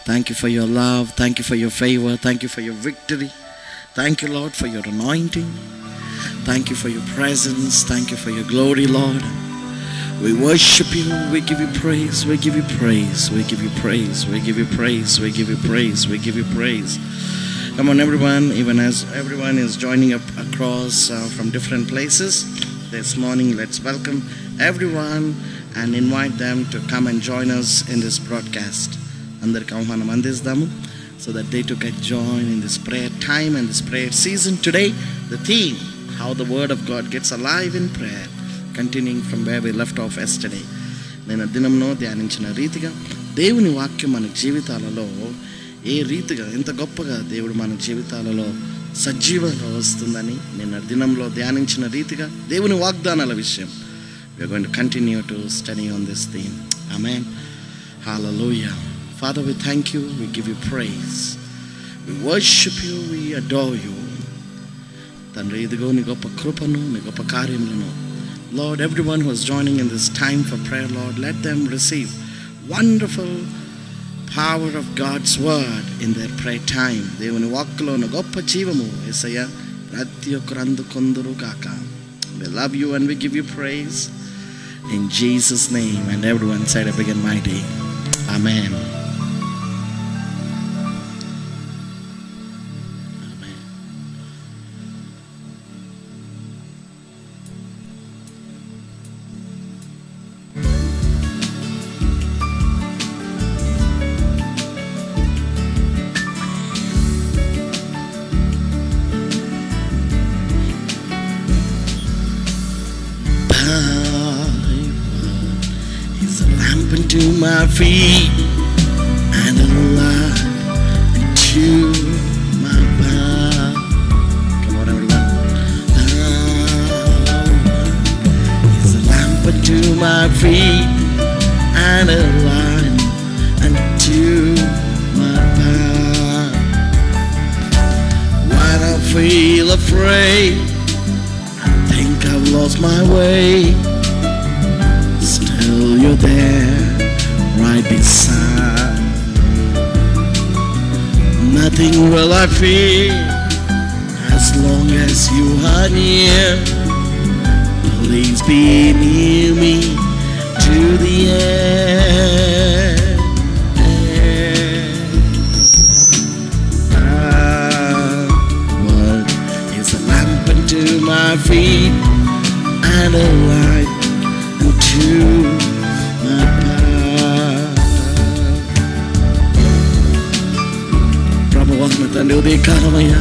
Thank you for your love. Thank you for your favor. Thank you for your victory. Thank you, Lord, for your anointing. Thank you for your presence. Thank you for your glory, Lord. We worship you. We give you praise. We give you praise. We give you praise. We give you praise. We give you praise. We give you praise. Come on, everyone. Even as everyone is joining up across from different places this morning, let's welcome everyone and invite them to come and join us in this broadcast. Andariki ahvanam andisdamu so that they too can join in this prayer time and this prayer season. Today, the theme, how the word of God gets alive in prayer, continuing from where we left off yesterday. నేను దినంలో ధ్యానించిన రీతిగా దేవుని వాక్యం మన జీవితాలలో ఏ రీతిగా ఎంత గొప్పగా దేవుడు మన జీవితాలలో సజీవంగా వస్తుందని నిన్న దినంలో ధ్యానించిన రీతిగా దేవుని వాగ్దానాల విషయం we are going to continue to study on this theme. Amen. Hallelujah. Father, we thank you, we give you praise, we worship you, we adore you. Tanri, idigo ni goppa krupanu, ni goppa karyamulanu, Lord, everyone who is joining in this time for prayer, Lord, let them receive wonderful power of God's word in their prayer time. Devuni vakklo na goppa jeevamu Yesaya prati okkaru andukondaru gaaka. We love you and we give you praise in Jesus' name. And everyone said a big and mighty Amen. To my feet and a light to my path. Come on, everyone. It's a lamp unto my feet and a light unto my path. When I feel afraid, I think I've lost my way, still you're there right beside. Nothing will I fear as long as you are near. Please be near me to the end. What is a lamp unto my feet and a light unto my path. తండ్రి ఉదయకాలమయ్యా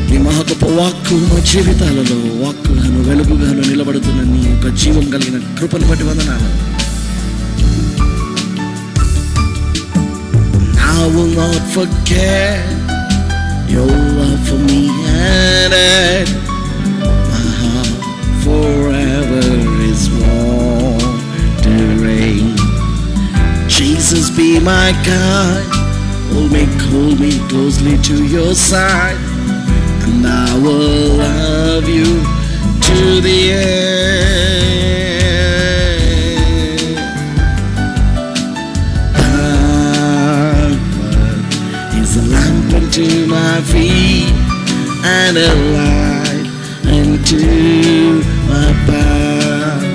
నీ మహాగొప్ప వాక్కు మా జీవితాలలో వాక్కుగాను వెలుగుగాను నిలబడుతున్న నీ యొక్క జీవం కలిగిన కృపను బట్టి వందనాలు. I will not forget your love for me, and my heart forever is wandering. Jesus, be my guide, hold me closely to your side, and I will love you to the end. Thy word is a lamp unto my feet and a light unto my path.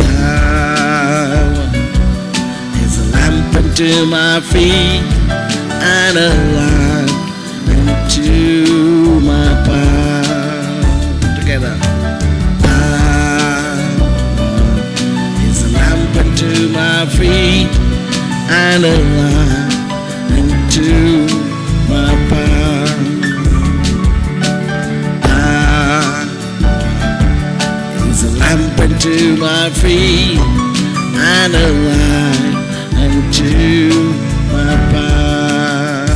Thy word is a lamp unto my feet and a light unto my path. Together. Thy word is a lamp unto my feet and a light unto my path. Thy word is a lamp unto my feet and a light unto my path.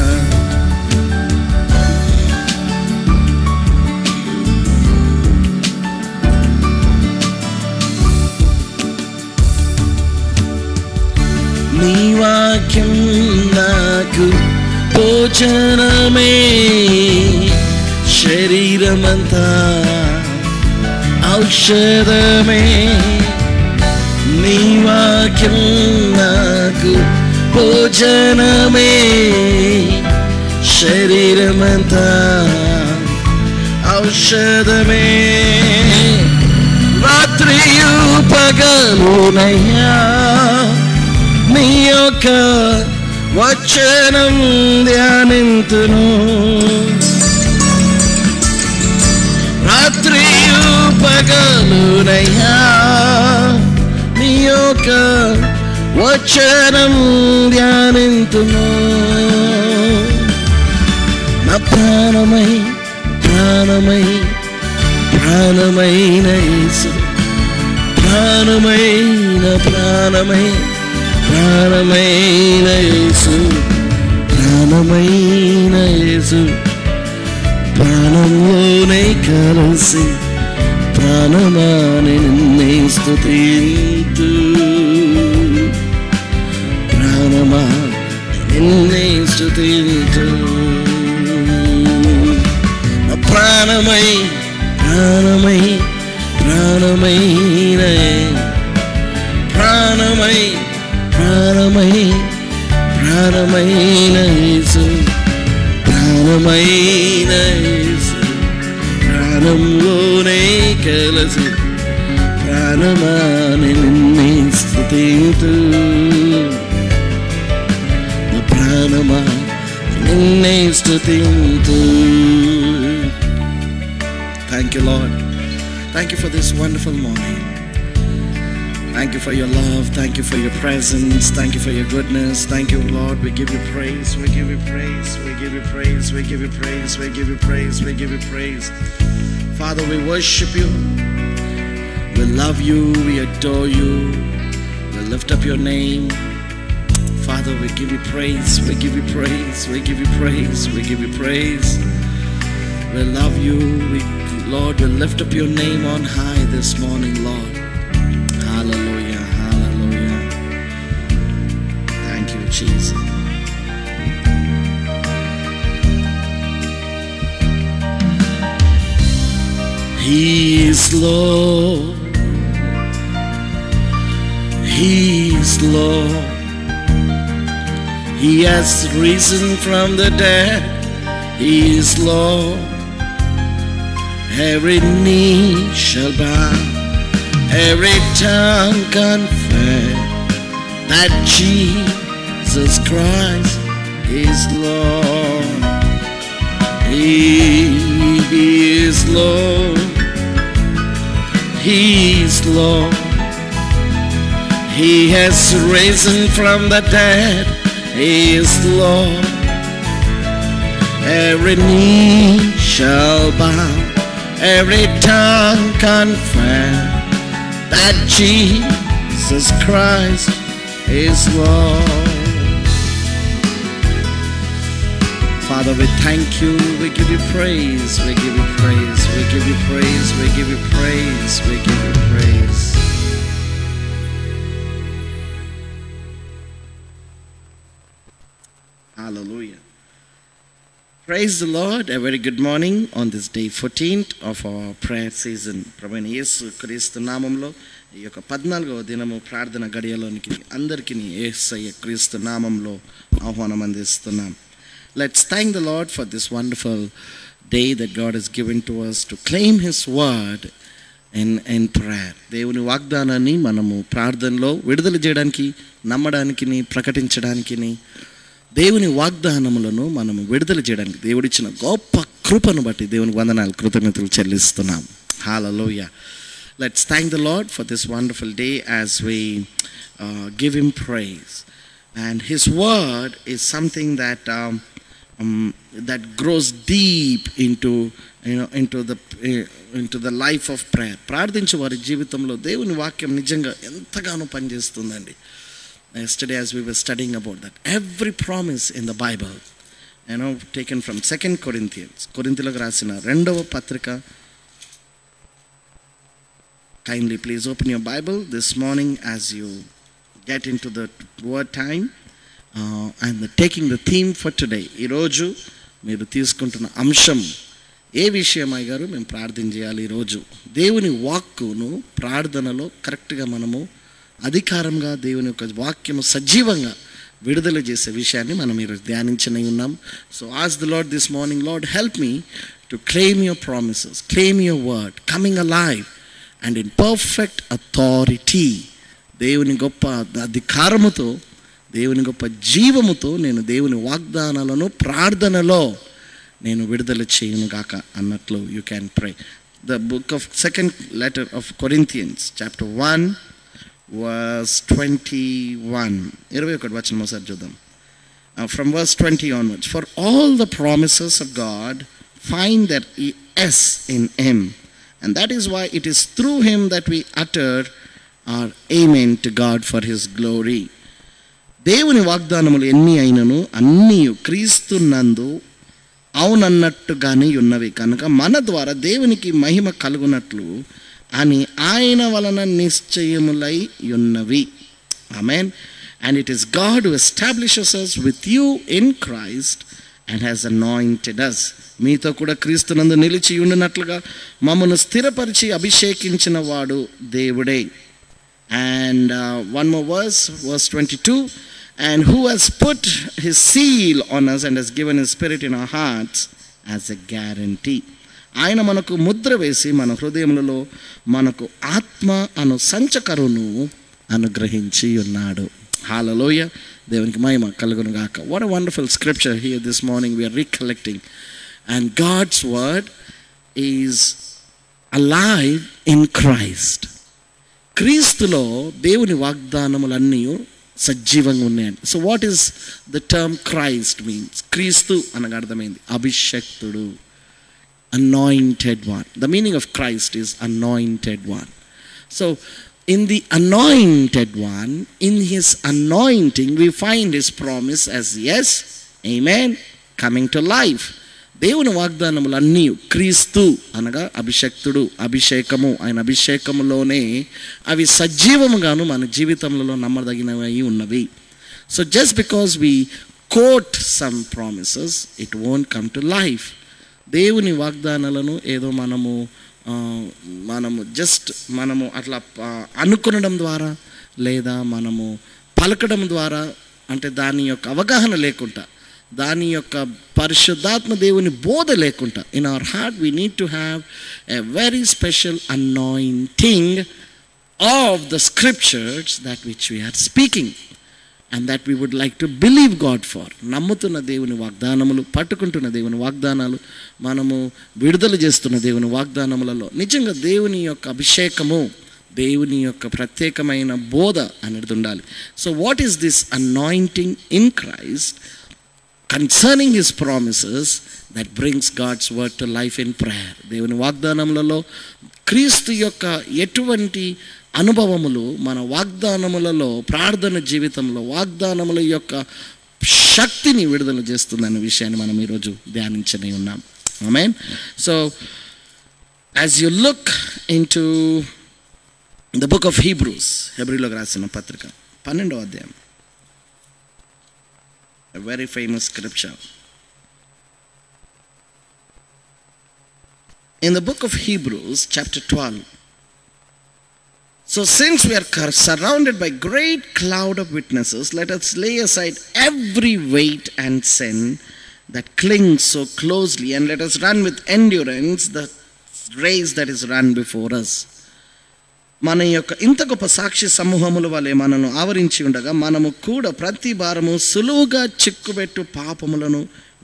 నీ వాక్యం నాకు భోజనమే, శరీరమంతా ఔషధమే. నీ వాక్యం నాకు భోజనమే శరీరమంతా ఔషధమే రాత్రియు పగలునయ్యా నీ యొక్క వచనం ధ్యానింతును రాత్రియు పగలునయ్యా నీ యొక్క వచనం ధ్యానింతును నా ప్రాణమై ప్రాణమై ప్రాణమైన యేసు ప్రాణమైన ప్రాణమై ప్రాణమైన యేసు ప్రాణమైన యేసు ప్రాణంలోనే కలిసి ప్రాణమాని నిన్నే స్తుతింతు ప్రాణమా నిన్నే స్తుతింతు ప్రాణమై ప్రాణమై ప్రాణమైన ప్రాణమై ప్రాణమై ప్రాణమైన యేసు ప్రాణమైన యేసు ప్రాణంలోనే కలిసి ప్రాణమాని నిన్నే స్తుతింతు ప్రాణమా నిన్నే స్తుతింతు. Thank you, Lord. Thank you for this wonderful morning. Thank you for your love. Thank you for your presence. Thank you for your goodness. Thank you, Lord. We give you praise. We give you praise. We give you praise. We give you praise. We give you praise. We give you praise. Father, we worship you. We love you. We adore you. We lift up your name. Father, we give you praise. We give you praise. We give you praise. We give you praise. We love you. Lord, we lift up your name on high this morning, Lord. Hallelujah, hallelujah. Thank you, Jesus. He is Lord. He is Lord. He has risen from the dead. He is Lord. Every knee shall bow, every tongue confess that Jesus Christ is Lord. He is Lord. He is Lord. He has risen from the dead. He is Lord. Every knee shall bow, every tongue confess that Jesus Christ is Lord. Father, we thank you. We give you praise. We give you praise. We give you praise. We give you praise. We give you praise. Hallelujah. Praise the Lord. A very good morning on this day 14th of our prayer season. ప్రభువైన యేసు క్రీస్తు నామములో ఈ యొక్క 14వ దినము ప్రార్థన గడియలోనికి అందరికీ యేసయ్య క్రీస్తు నామములో ఆహ్వానం అందిస్తున్నాం. Let's thank the Lord for this wonderful day that God has given to us to claim his word in prayer. దేవుని వాగ్దానాన్ని మనము ప్రార్థనలో విడుదల చేయడానికి, నమ్మడానికి, ప్రకటించడానికి, దేవుని వాగ్దానములను మనము విడుదల చేయడానికి దేవుడిచ్చిన గొప్ప కృపను బట్టి దేవునికి వందనాలు, కృతజ్ఞతలు చెల్లిస్తున్నాం. హల్లెలూయా. Let's thank the Lord for this wonderful day as we give him praise. And his word is something that that grows deep into the life of prayer. ప్రార్థించే వారి జీవితంలో దేవుని వాక్యం నిజంగా ఎంతగానో పనిచేస్తుందండి. Yesterday as we were studying about that, every promise in the Bible, taken from 2 Corinthians, కొరింథీయులకు రాసిన 2వ పత్రిక. Kindly please open your Bible this morning as you get into the word time and taking the theme for today. ఈ రోజు మీరు తీసుకుంటున్న అంశం ఏ విషయం అయ్యారు మేము ప్రార్థన చేయాలి. ఈరోజు దేవుని వాక్కును ప్రార్థనలో కరెక్ట్గా మనము అధికారంగా దేవుని యొక్క వాక్యము సజీవంగా విడుదల చేసే విషయాన్ని మనం ఈరోజు ధ్యానించనే ఉన్నాం. So ask the lord this morning, lord help me to claim your promises, claim your word, coming alive and in perfect authority. దేవుని గొప్ప అధికారముతో, దేవుని గొప్ప జీవముతో నేను దేవుని వాగ్దానాలను ప్రార్థనలో నేను విడుదల చేయను గాక అన్నట్లు you can pray. The book of second letter of Corinthians chapter 1 verse 21. 21 వచనం ఒకసారి చూద్దాం. From verse 20 onwards. For all the promises of God find their yes in him, and that is why it is through him that we utter our amen to God for his glory. దేవుని వాగ్దానములు ఎన్ని అయినను అన్నీ క్రీస్తు నందు అవునన్నట్టుగానే ఉన్నవి కనుక మన ద్వారా దేవునికి మహిమ కలుగునట్లు అని ఆయన వలన నిశ్చయములై ఉన్నవి. ఆమేన్. And it is God who establishes us with you in Christ and has anointed us. మీతో కూడా క్రీస్తునందు నిలిచి ఉండినట్లుగా మమ్మను స్థిరపరిచి అభిషేకించిన వాడు దేవుడే. And one more verse, verse 22. And who has put his seal on us and has given his spirit in our hearts as a guarantee. ఆయన మనకు ముద్ర వేసి మన హృదయములలో మనకు ఆత్మ అను సంచకరును అనుగ్రహించి ఉన్నాడు. హల్లెలూయా. దేవునికి మహిమ కలుగును గాక. What a wonderful scripture here this morning we are recollecting. And God's word is alive in Christ. క్రీస్తులో దేవుని వాగ్దానములన్నీ సజీవంగా ఉన్నాయండి. So what is the term Christ means? క్రీస్తు అనగా అర్థమైంది అభిషక్తుడు, anointed one. The meaning of Christ is anointed one. So in the anointed one, in his anointing we find his promise as yes, amen, coming to life. దేవుని వాగ్దానములన్నీ క్రీస్తు అనగా అభిషక్తుడు, అభిషేకము, ఆయన అభిషేకములోనే అవి సజీవముగాను మన జీవితంలో నమ్మదగినవి ఉన్నవి. So just because we quote some promises, it won't come to life. దేవుని వాగ్దానాలను ఏదో మనము అట్లా అనుకునడం ద్వారా లేదా మనము పలకడం ద్వారా, అంటే దాని యొక్క అవగాహన లేకుండా, దాని యొక్క పరిశుద్ధాత్మ దేవుని బోధ లేకుండా, in our heart we need to have a very special anointing of the scriptures that which we are speaking and that we would like to believe God for. నమ్ముతున్న దేవుని వాగ్దానములు, పట్టుకుంటున్న దేవుని వాగ్దానాలు, మనము విడుదల చేస్తున్న దేవుని వాగ్దానములలో నిజంగా దేవుని యొక్క అభిషేకము, దేవుని యొక్క ప్రత్యేకమైన బోధ అనేది ఉండాలి. So what is this anointing in Christ concerning his promises that brings God's word to life in prayer. దేవుని వాగ్దానములలో క్రీస్తు యొక్క ఎటువంటి అనుభవములు మన వాగ్దానములలో, ప్రార్థన జీవితంలో వాగ్దానముల యొక్క శక్తిని విడుదల చేస్తుందనే విషయాన్ని మనం ఈరోజు ధ్యానించనే ఉన్నాం. ఆమేన్. So as you look into the book of Hebrews, హెబ్రీలోకి రాసిన పత్రిక 12వ అధ్యాయం, a very famous scripture. In the book of Hebrews chapter 12, so since we are surrounded by great cloud of witnesses, let us lay aside every weight and sin that clings so closely, and let us run with endurance the race that is run before us. మన యొక్క ఇంత గొప్ప సాక్షి సమూహముల వలె మనను ఆవరించి ఉండగా మనము కూడా ప్రతి భారము సులువుగా చిక్కుబెట్టు పాపములను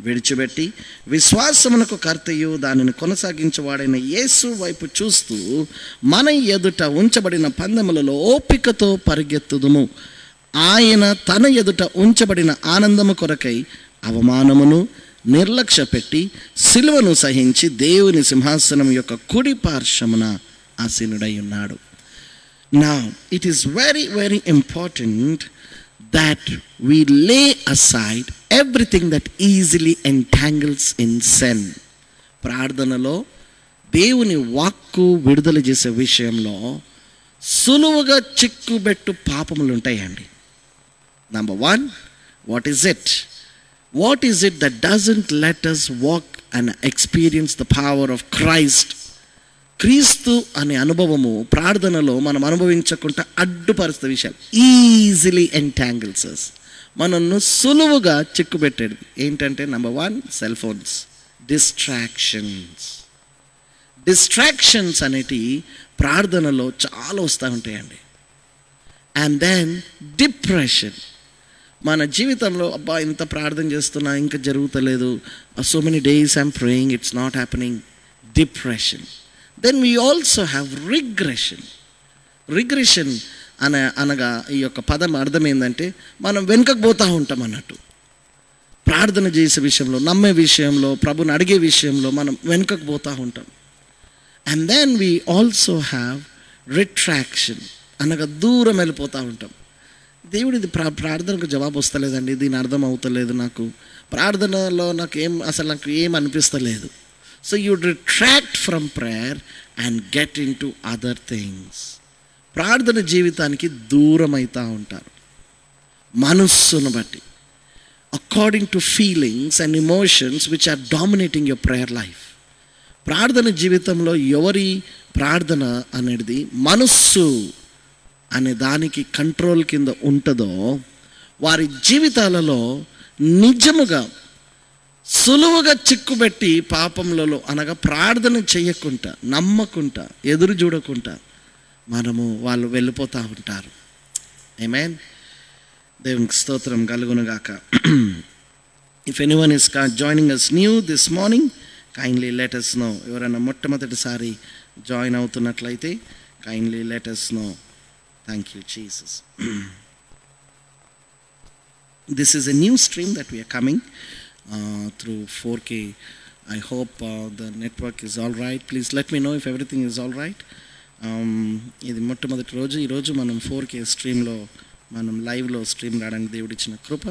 విడిచిపెట్టి విశ్వాసమునకు కర్తయు దానిని కొనసాగించేవాడైన యేసు వైపు చూస్తూ మన ఎదుట ఉంచబడిన పందెములలో ఓపికతో పరిగెత్తుదుము. ఆయన తన ఎదుట ఉంచబడిన ఆనందము కొరకై అవమానమును నిర్లక్ష్య పెట్టి సిలువను సహించి దేవుని సింహాసనం యొక్క కుడి పార్శ్వమున ఆసీనుడై ఉన్నాడు. Now, it is very, very important that we lay aside everything that easily entangles in sin. ప్రార్థనలో దేవుని వాక్కు విడుదల చేసే విషయంలో సులువుగా చిక్కుబెట్టు పాపములు ఉంటాయండి. Number 1, what is it? What is it that doesn't let us walk and experience the power of Christ క్రీస్తు అనే అనుభవము ప్రార్థనలో మనం అనుభవించకుండా అడ్డుపరుస్తున్న విషయాలు, ఈజీలీ ఎంటాంగిల్స్ us, మనల్ని సులువుగా చిక్కుపెట్టేది ఏంటంటే, నెంబర్ 1 సెల్ ఫోన్స్, డిస్ట్రాక్షన్స్ అనేటి ప్రార్థనలో చాలా వస్తూ ఉంటాయండి. అండ్ దెన్ డిప్రెషన్, మన జీవితంలో అబ్బా ఇంత ప్రార్థన చేస్తున్నా ఇంకా జరుగుతలేదు, so many days I'm praying, it's not happening, depression. Then we also have regression అనగా ఈ యొక్క పదం అర్థం ఏంటంటే, మనం వెనుకకు పోతూ ఉంటాం అన్నట్టు. ప్రార్థన చేసే విషయంలో, నమ్మే విషయంలో, ప్రభుని అడిగే విషయంలో మనం వెనుకకు పోతూ ఉంటాం. And then we also have retraction అనగా దూరం వెళ్ళిపోతూ ఉంటాం. దేవుడు ఇది ప్రార్థనకు జవాబు వస్తలేదండి, దీని అర్థం అవుతలేదు, నాకు ప్రార్థనలో నాకు ఏం అనిపిస్తలేదు. So you retract from prayer and get into other things. ప్రార్థన జీవితానికి దూరం అవుతూ ఉంటారు మనస్సును బట్టి, according to feelings and emotions which are dominating your prayer life. ప్రార్థన జీవితంలో ఎవరి ప్రార్థన అనేది మనస్సు అనే దానికి కంట్రోల్ కింద ఉంటుందో, వారి జీవితాలలో నిజముగా సులువుగా చిక్కుబెట్టి పాపములలో అనగా ప్రార్థన చేయకుండా, నమ్మకుండా, ఎదురు చూడకుండా వాళ్ళు వెళ్ళిపోతూ ఉంటారు. ఆమేన్. దేవునికి స్తోత్రం కలుగునుగాక. If anyone is joining us new this morning, kindly let us know. ఎవరైనా మొట్టమొదటిసారి జాయిన్ అవుతున్నట్లయితే kindly let us know. Thank you, Jesus. This is a new stream that we are coming through 4K. I hope the network is all right. Please let me know if everything is all right. ఇది మొట్టమొదటి రోజు. ఈరోజు మనం 4K స్ట్రీమ్లో మనం లైవ్లో stream రావడానికి దేవుడు ఇచ్చిన కృప.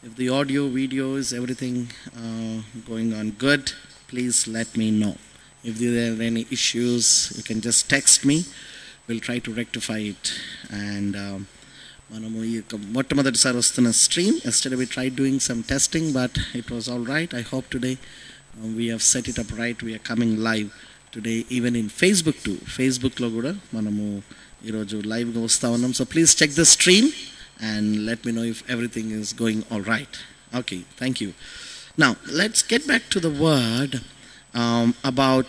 If the audio, videos, everything going on good, please let me know. If there are any issues, you can just text me. We'll try to rectify it. And మనము ఈ మొట్టమొదటిసారి వస్తున్న stream, yesterday we tried doing some testing but it was all right. I hope today we have set it up right. We are coming live today even in Facebook too. Facebookలో కూడా మనము ఈరోజు లైవ్గా వస్తూ ఉన్నాం. So please check the stream and let me know if everything is going all right. Okay, thank you. Now let's get back to the word about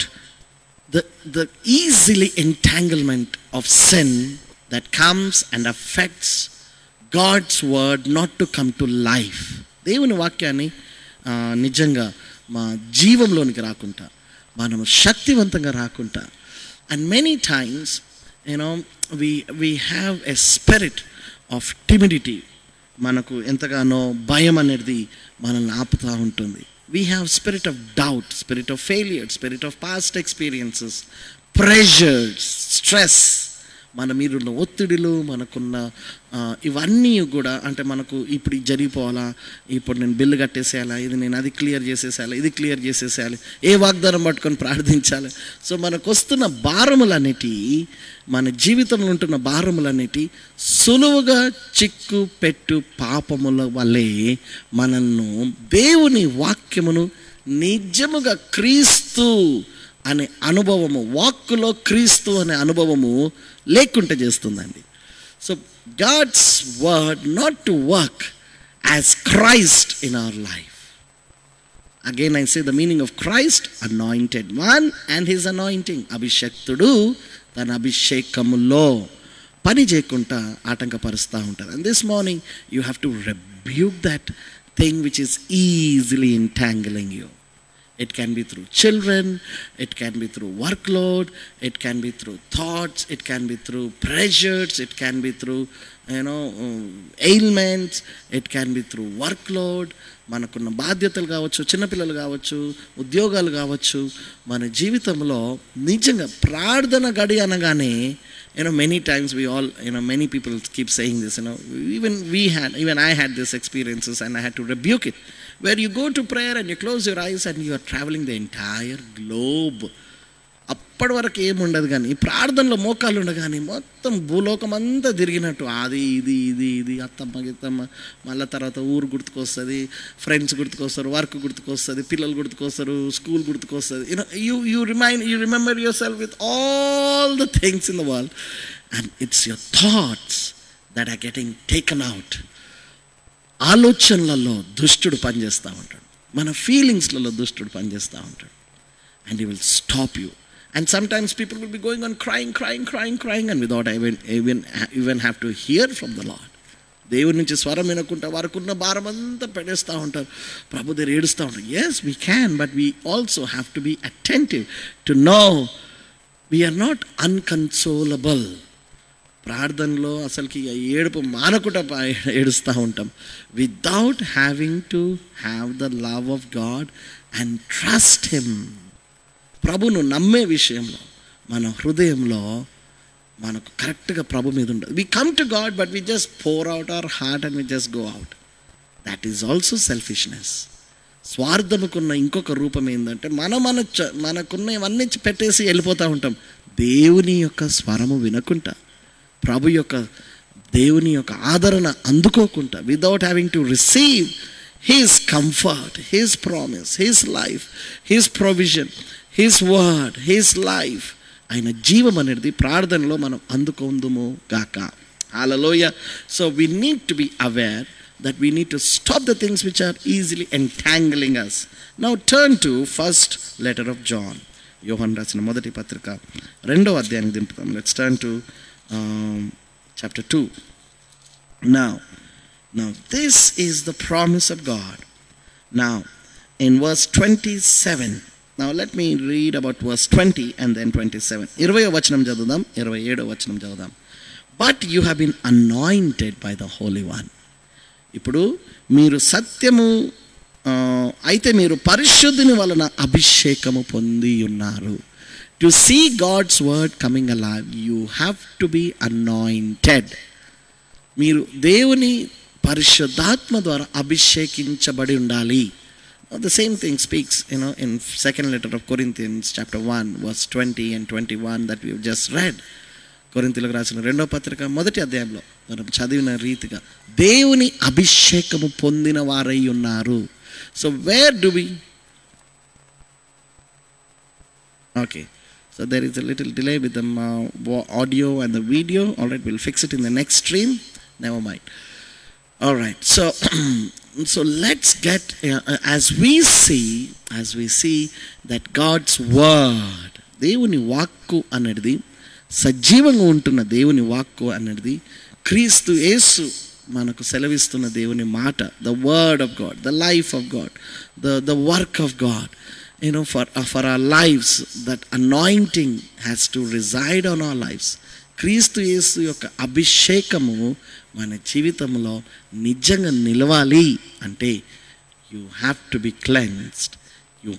the easily entanglement of sin that comes and affects God's word not to come to life. దేవుని వాక్యాన్ని నిజంగా మా జీవంలోనికి రాకుండా, మనము శక్తివంతంగా రాకుండా, and many times we have a spirit of timidity. మనకు ఎంతగానో భయం అనేది మనల్ని ఆపుతూ ఉంటుంది. We have spirit of doubt, spirit of failure, spirit of past experiences, pressures, stress. మన మీరున్న ఒత్తిడిలు, మనకున్న ఇవన్నీ కూడా అంటే మనకు ఇప్పుడు జరిగిపోవాలా, ఇప్పుడు నేను బిల్లు కట్టేసేయాలా, ఇది నేను అది క్లియర్ చేసేసేయాలి, ఇది క్లియర్ చేసేసేయాలి, ఏ వాగ్దానం పట్టుకొని ప్రార్థించాలి. సో మనకు వస్తున్న భారములన్నిటి, మన జీవితంలో ఉంటున్న భారములన్నిటి సులువుగా చిక్కు పెట్టు పాపముల వల్లే మనల్ని దేవుని వాక్యమును నిజముగా క్రీస్తు అనే అనుభవము, వాక్కులో క్రీస్తు అనే అనుభవము లేకుండా చేస్తుందండి. So God's word not to work as Christ in our life. Again I say the meaning of Christ, anointed one and his anointing. అభిషక్తుడు తన అభిషేకములో పని చేయకుండా ఆటంకపరుస్తూ ఉంటారు. And this morning you have to rebuke that thing which is easily entangling you. It can be through children, it can be through workload, it can be through thoughts, it can be through pressures, it can be through ailments, it can be through workload. మనకున్న బాధ్యతలు కావచ్చు, చిన్నపిల్లలు కావచ్చు, ఉద్యోగాలు కావచ్చు. మన జీవితంలో నిజంగా ప్రార్థన గడి అనగానే many times we all many people keep saying this, even I had this experiences and I had to rebuke it, where you go to prayer and you close your eyes and you are traveling the entire globe. అప్పటి వరకు ఏముండదు, కానీ ఈ ప్రార్థనలో మోకాళ్ళు ఉండగానే మొత్తం భూలోకం అంతా తిరిగినట్టు అది ఇది ఇది ఇది అత్తమ్మ గిత్తమ్మ, మళ్ళీ తర్వాత ఊరు గుర్తుకొస్తుంది, ఫ్రెండ్స్ గుర్తుకొస్తారు, వర్క్ గుర్తుకొస్తుంది, పిల్లలు గుర్తుకొస్తారు, స్కూల్ గుర్తుకొస్తుంది. You remember your self with all the things in the world and it's your thoughts that are getting taken out. ఆలోచనలలో దుష్టుడు పనిచేస్తూ ఉంటాడు, మన ఫీలింగ్స్లలో దుష్టుడు పనిచేస్తూ ఉంటాడు. And he will stop you. And sometimes people will be going on crying and without even have to hear from the Lord. దేవుడి నుంచి స్వరం వినకుండా వారికున్న భారం అంతా పెడేస్తూ ఉంటారు, ప్రభు దగ్గర ఏడుస్తూ ఉంటారు. Yes, we can, but we also have to be attentive to know we are not unconsolable. ప్రార్థనలో అసలుకి ఏడుపు మానకుండా ఏడుస్తూ ఉంటాం. Without having to have the love of God and trust Him. ప్రభును నమ్మే విషయంలో మన హృదయంలో మనకు కరెక్ట్గా ప్రభు మీద ఉండదు. We come to God but we just pour out our heart and we just go out. That is also selfishness. స్వార్థముకున్న ఇంకొక రూపం ఏంటంటే మనకున్న ఇవన్నీ పెట్టేసి వెళ్ళిపోతూ ఉంటాం. దేవుని యొక్క స్వరము వినకుండా, ప్రభు యొక్క దేవుని యొక్క ఆదరణ అందుకోకుండా, without having to receive his comfort, his promise, his life, his provision, his word, his life, ఆయన జీవం అనేది ప్రార్థనలో మనం అందుకొందుము గాక. హల్లెలూయా. So we need to be aware that we need to stop the things which are easily entangling us. Now turn to first letter of John. యోహాను రాసిన మొదటి పత్రిక 2వ అధ్యాయానికి దింపుతాం. Let's turn to chapter 2. Now this is the promise of God. Now in verse 27, now let me read about verse 20 and then 27. 20వ వచనం చదువుదాం, 27వ వచనం చదువుదాం. But you have been anointed by the Holy One. ఇప్పుడు మీరు సత్యము అయితే మీరు పరిశుద్ధుని వలన అభిషేకము పొంది ఉన్నారు. To see God's word coming alive you have to be anointed. మీరు దేవుని పరిశుద్ధాత్మ ద్వారా అభిషేకించబడి ఉండాలి. The same thing speaks, in second letter of Corinthians chapter 1 verse 20 and 21 that we have just read. కొరింథీయులకు రాసిన 2వ పత్రిక మొదటి అధ్యాయంలో మనం చదివిన రీతిగా దేవుని అభిషేకము పొందిన వారై ఉన్నారు. So where do we? Okay, so there is a little delay with the audio and the video. All right, we'll fix it in the next stream. Never mind. All right, so let's get as we see that God's word, దేవుని వాక్కు అనేది, సజీవంగా ఉంటున్న దేవుని వాక్కు అనేది క్రీస్తు యేసు మనకు సెలవిస్తున్న దేవుని మాట, the word of God, the life of God, the work of God. For our lives, that anointing has to reside on our lives. క్రీస్తు యేసు యొక్క అభిషేకము మన జీవితంలో నిజంగా నిలవాలి అంటే you have to be cleansed, you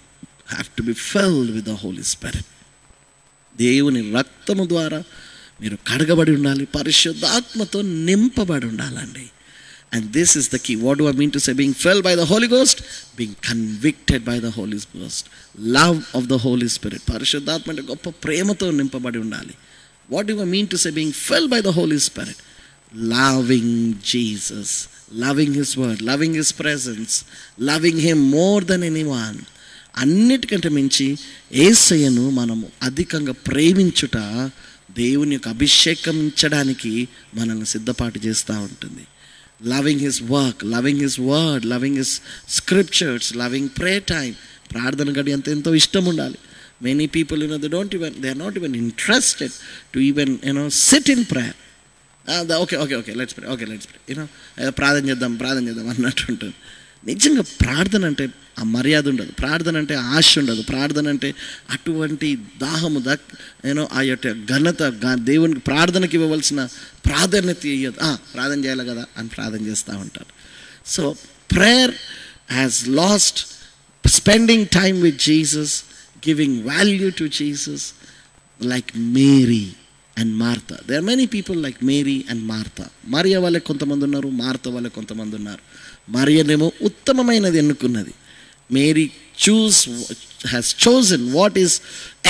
have to be filled with the Holi Spirit. దేవుని రక్తము ద్వారా మీరు కడగబడి ఉండాలి, పరిశుద్ధాత్మతో నింపబడి ఉండాలండి. And this is the key. What do I mean to say? Being filled by the Holy Ghost, being convicted by the Holy Ghost, love of the Holy Spirit. పరిశుద్ధాత్మ అంటే గొప్ప ప్రేమతో నింపబడి ఉండాలి. What do I mean to say being filled by the Holy Spirit? Loving Jesus, loving His word, loving His presence, loving Him more than anyone. అన్నిటికంటే మించి యేసయ్యను మనము అధికంగా ప్రేమించుట దేవుని యొక్క అభిషేకించడానికి మనల్ని సిద్ధపాటు చేస్తూ ఉంటుంది. Loving His work, loving His word, loving His scriptures, loving prayer time. ప్రార్థన గడి అంత ఎంతో ఇష్టం ఉండాలి. Many people, they are not even interested to even, sit in prayer. Okay, let's pray. ప్రార్థన చేద్దాం అన్నట్టు ఉంటుంది. నిజంగా ప్రార్థన అంటే ఆ మర్యాద ఉండదు, ప్రార్థన అంటే ఆశ ఉండదు, ప్రార్థన అంటే అటువంటి దాహము ఆ యొక్క ఘనత దేవునికి ప్రార్థనకి ఇవ్వవలసిన ప్రాధాన్యత ఇయ్యదు. ప్రార్థన చేయాలి కదా అని ప్రార్థన చేస్తూ ఉంటారు. So prayer has lost spending time with Jesus, giving value to Jesus, like Mary and Martha. There are many people like Mary and Martha. మరియ వాళ్ళే కొంతమంది ఉన్నారు, మార్తా వాళ్ళే కొంతమంది ఉన్నారు. మరియనేమో ఉత్తమమైనది ఎన్నుకున్నది. Mary has chosen what is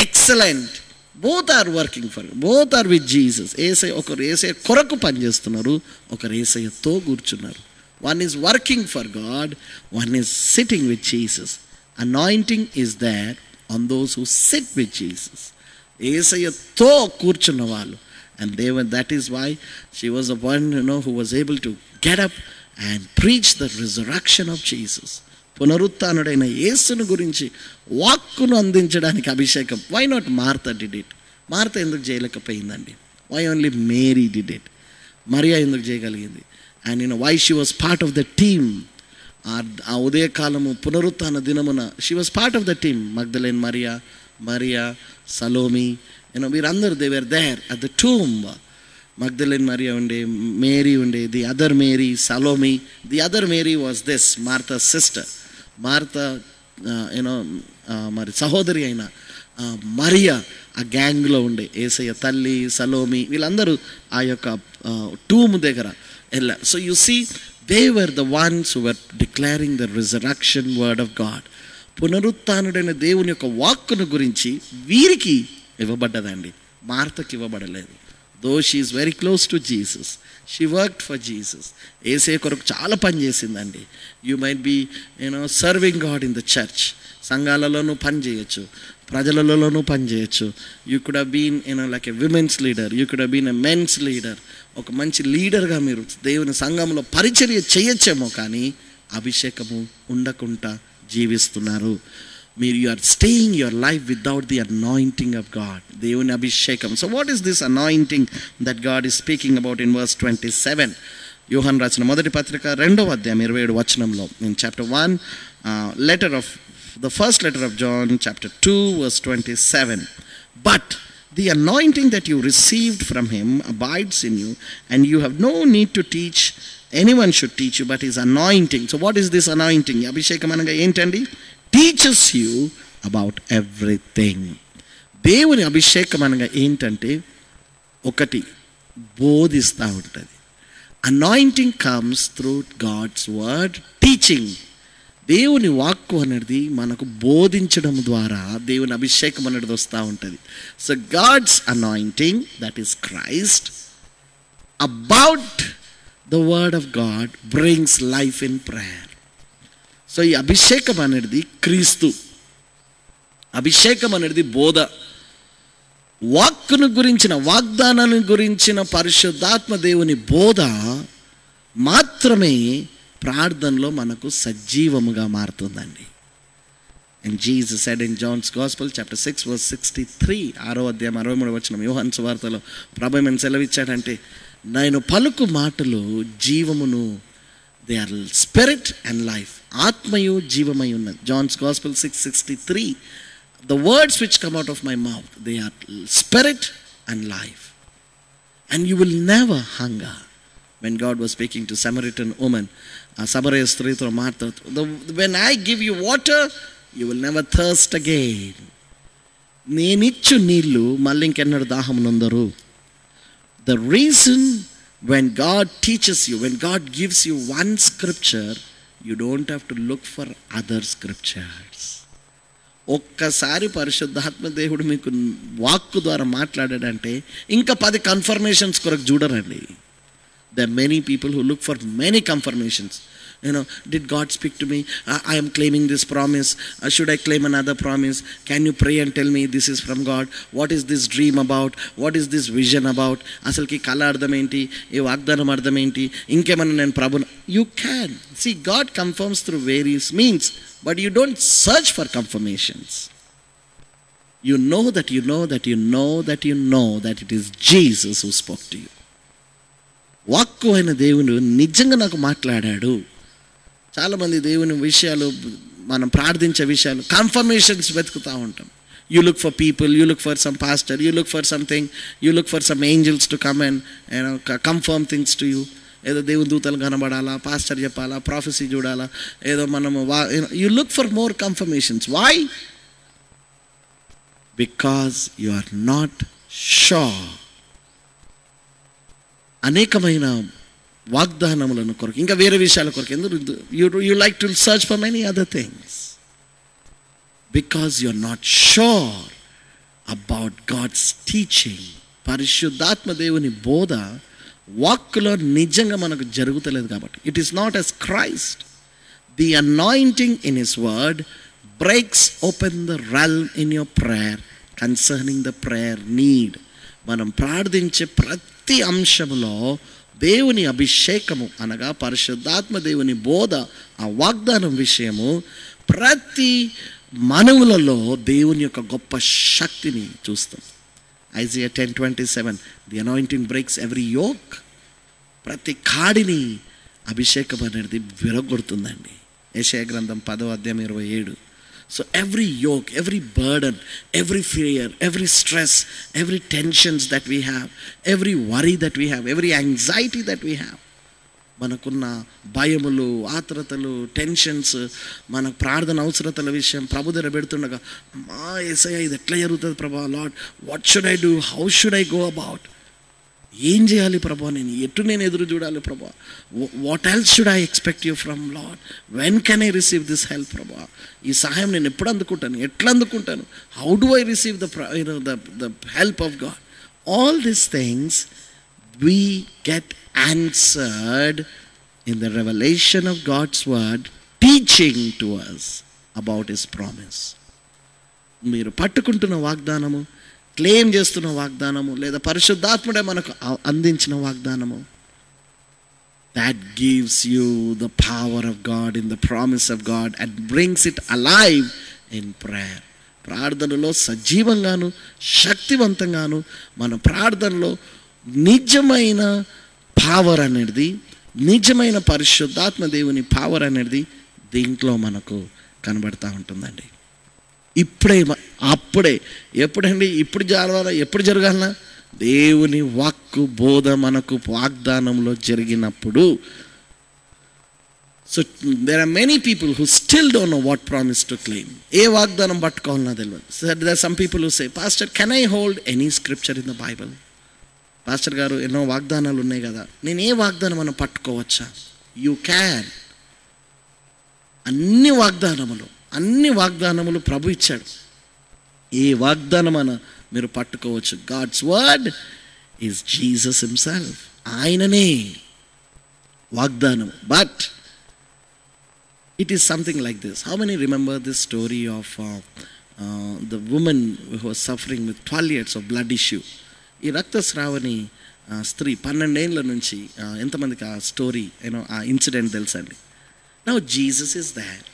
excellent both are working for, both are with Jesus. ఒకరు ఏసయ్య కొరకు పనిచేస్తున్నారు, ఒకరు ఏసయ్యతో కూర్చున్నారు. One is working for God, one is sitting with Jesus. Anointing is there on those who sit with Jesus. ఏసయ్యతో కూర్చున్న వాళ్ళు. And that is why she was the one, who was able to get up and preach the resurrection of Jesus. పునరుత్థానుడైన యేసుని గురించి వాక్కును అందించడానికి అభిషేకం. Why not Martha did it? Martha ఎందుకు చేయలేకపోయిందండి? Why only Mary did it? మరియా ఎందుకు చేయగలిగింది? And why she was part of the team. ఆ ఉదయకాలము పునరుత్థాన దినమున she was part of the team. Magdalene మరియా, సలోమి, వీరందరూ they were there at the tomb. Magdalene మరియా ఉండే, మేరీ ఉండే, the other Mary, Salome. The other Mary was this Martha sister. Martha మరి సహోదరి అయిన మరియా ఆ గ్యాంగ్లో ఉండే. యేసయ్య తల్లి, సలోమి, వీళ్ళందరూ ఆ యొక్క టూమ్ దగ్గర వెళ్ళారు. So you see, they were the ones who were declaring the resurrection word of God. పునరుత్థానుడైన దేవుని యొక్క వాక్కును గురించి వీరికి ఇవ్వబడ్డదండి, మార్తకి ఇవ్వబడలేదు. Though she is very close to Jesus, she worked for Jesus. యేసయ్య కొరకు చాలా పని చేసిందండి. You might be serving God in the church. సంఘాలలోనూ పని చేయొచ్చు, ప్రజలలోనూ పని చేయొచ్చు. You could have been like a women's leader, you could have been a men's leader. ఒక మంచి లీడర్గా మీరు దేవుని సంఘంలో పరిచర్య చేయొచ్చేమో, కానీ అభిషేకము ఉండకుండా జీవిస్తున్నారు. మీరు you are staying your life without the anointing of God, దేవుని అభిషేకం. So what is this anointing that God is speaking about in verse 27? యోహాను రాసిన మొదటి పత్రిక 2వ అధ్యాయం 27 వచనంలో, in chapter 1, the first letter of John, chapter 2, verse 27. But the anointing that you received from him abides in you, and you have no need to teach, anyone should teach you, but his anointing. So what is this anointing? Abhishekam anaga entandi? Teaches you about everything. దేవుని అభిషేకం అనగా ఏంటంటే, ఒకటి బోధిస్తూ ఉంటుంది. Anointing comes through God's word teaching. దేవుని వాక్కు అనేది మనకు బోధించడం ద్వారా దేవుని అభిషేకం అనేది వస్తూ ఉంటుంది. So God's anointing, that is Christ, about the word of God brings life in prayer. So ఈ అభిషేకం అనేది క్రీస్తు, అభిషేకం అనేది బోధ, వాక్కును గురించిన, వాగ్దానాన్ని గురించిన పరిశుద్ధాత్మ దేవుని బోధ మాత్రమే ప్రార్థనలో మనకు సజీవముగా మారుతుందండి. And Jesus said in John's Gospel, chapter 6, verse 63, 6వ అధ్యాయం 63వ వచనం, యోహాను సువార్తలో ప్రభువు ఏమని సెలవిచ్చాడంటే, నేను పలుకు మాటలు జీవమును, they are spirit and life, ఆత్మయు జీవమై ఉన్నది. John's Gospel 6:63, the words which come out of my mouth, they are spirit and life, and you will never hunger. When God was speaking to Samaritan woman, సమరయ స్త్రీతో మాట్లాడుతూ, when I give you water, you will never thirst again. నేనిచ్చు నీళ్ళు మళ్ళీ ఇంకెన్నడు దాహం నొందరు. The reason when God teaches you, when God gives you one scripture, you don't have to look for other scriptures. ఒక్కసారి పరిశుద్ధాత్మ దేవుడు మీకు వాక్కు ద్వారా మాట్లాడాడంటే ఇంకా 10 కన్ఫర్మేషన్స్ కొరకు చూడరండి. There are many people who look for many confirmations. Did God speak to me? I am claiming this promise. Should I claim another promise? Can you pray and tell me this is from God? What is this dream about? What is this vision about? అసలుకి కళ అర్థం ఏంటి? ఈ వాగ్దానం అర్థం ఏంటి? ఇంకేమన్నా నేను ప్రభుని, you can see God confirms through various means, but you don't search for confirmations. You know that you know that you know that you know that it is Jesus who spoke to you. వాక్కు అయిన దేవుడు నిజంగా నాకు మాట్లాడాడు. చాలామంది దేవుని విషయాలు, మనం ప్రార్థించే విషయాలు, కన్ఫర్మేషన్స్ వెతుకుతూ ఉంటాం. You look for people, you look for some pastor, you look for something, you look for some angels to come and confirm things to you. ఏదో దేవుని దూతలు కనబడాలా, పాస్టర్ చెప్పాలా, ప్రాఫెసీ చూడాలా, ఏదో మనము you look for more confirmations. Why? Because you are not sure. అనేకమైన వాగ్దానములను కొరకు, ఇంకా వేరే విషయాల కొరకు ఎందుకు you like to search for many other things, because you are not sure about God's teaching. పరిశుద్ధాత్మ దేవుని బోధ వాక్కులో నిజంగా మనకు జరుగుతలేదు కాబట్టి. It is not as Christ. The anointing in his word breaks open the realm in your prayer concerning the prayer need. మనం ప్రార్థించే ప్రతి అంశంలో దేవుని అభిషేకము అనగా పరిశుద్ధాత్మ దేవుని బోధ, ఆ వాగ్దానం విషయము ప్రతి మనవులలో దేవుని యొక్క గొప్ప శక్తిని చూస్తాం. Isaiah 10:27, the anointing breaks every yoke. ప్రతి కాడిని అభిషేకం అనేది విరగొడుతుందండి. యెషయా గ్రంథం 10:27. So every yoke, every burden, every fear, every stress, every tensions that we have, every worry that we have, every anxiety that we have, మనకున్న భయములు, ఆత్రతలు, టెన్షన్స్, మన ప్రార్థన అవసరతల విషయం ప్రభు దగ్గర పెడుతుండగా, మా యేసయ్య ఇది ఎట్లా జరుగుతుంది ప్రభా, Lord what should I do, how should I go about, ఏం చేయాలి ప్రభా, నేను ఎదురు చూడాలి ప్రభా, what else should I expect you from Lord, when can I receive this help ప్రభా, ఈ సహాయం నేను ఎప్పుడు అందుకుంటాను, ఎట్లా అందుకుంటాను, how do I receive the help of God. All these things we get answered in the revelation of God's word teaching to us about his promise. మీరు పట్టుకుంటున్న వాగ్దానము, క్లెయిమ్ చేస్తున్న వాగ్దానము, లేదా పరిశుద్ధాత్ముడే మనకు అందించిన వాగ్దానము, that gives you the power of God in the promise of God and brings it alive in prayer. ప్రార్థనలో సజీవంగాను శక్తివంతంగాను మన ప్రార్థనలో నిజమైన పవర్ అనేది, నిజమైన పరిశుద్ధాత్మ దేవుని పవర్ అనేది దీంట్లో మనకు కనబడతా ఉంటుందండి. అప్పుడే ఎప్పుడండి, ఇప్పుడు జరగాల, ఎప్పుడు జరగాలనా, దేవుని వాక్కు బోధ మనకు వాగ్దానంలో జరిగినప్పుడు. So there are many people who still don't know what promise to claim. ఏ వాగ్దానం పట్టుకోవాలన్నా తెలియదు. So there are some people who say, pastor can I hold any scripture in the Bible? Pastor గారు ఎన్నో వాగ్దానాలు ఉన్నాయి కదా, నేను ఏ వాగ్దానం మనం పట్టుకోవచ్చా? You can. అన్ని వాగ్దానములు ప్రభు ఇచ్చాడు. ఏ వాగ్దానం అన్న మీరు పట్టుకోవచ్చు. God's word is Jesus himself. ఆయననే వాగ్దానం. But it is something like this. How many remember this story of the woman who was suffering with 12 years of blood issue? ఈ రక్తస్రావని స్త్రీ 12 ఏళ్ళ నుంచి, ఎంతమందికి ఆ స్టోరీ ఆ ఇన్సిడెంట్ తెలుసండి? Now Jesus is there.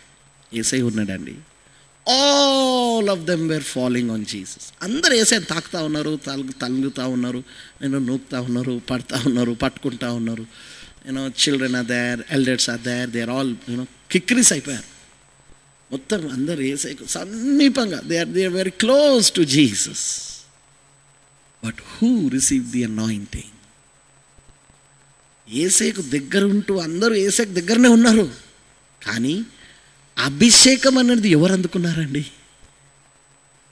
యేసయ్య ఉన్నాడండి. All of them were following on Jesus. అందరూ యేసయ్యని తాకుతూ ఉన్నారు, తలుగుతూ ఉన్నారు, నూకుతూ ఉన్నారు, పడుతూ ఉన్నారు, పట్టుకుంటూ ఉన్నారు. Children are there, elders are there, they are all కిక్కిరిస్ అయిపోయారు. మొత్తం అందరు యేసయ్యకు సమీపంగా, they are very close to Jesus. But who received the anointing? యేసయ్యకు దగ్గర ఉంటూ అందరూ యేసయ్యకు దగ్గరనే ఉన్నారు, కానీ అభిషేకం అనేది ఎవరు అందుకున్నారండి?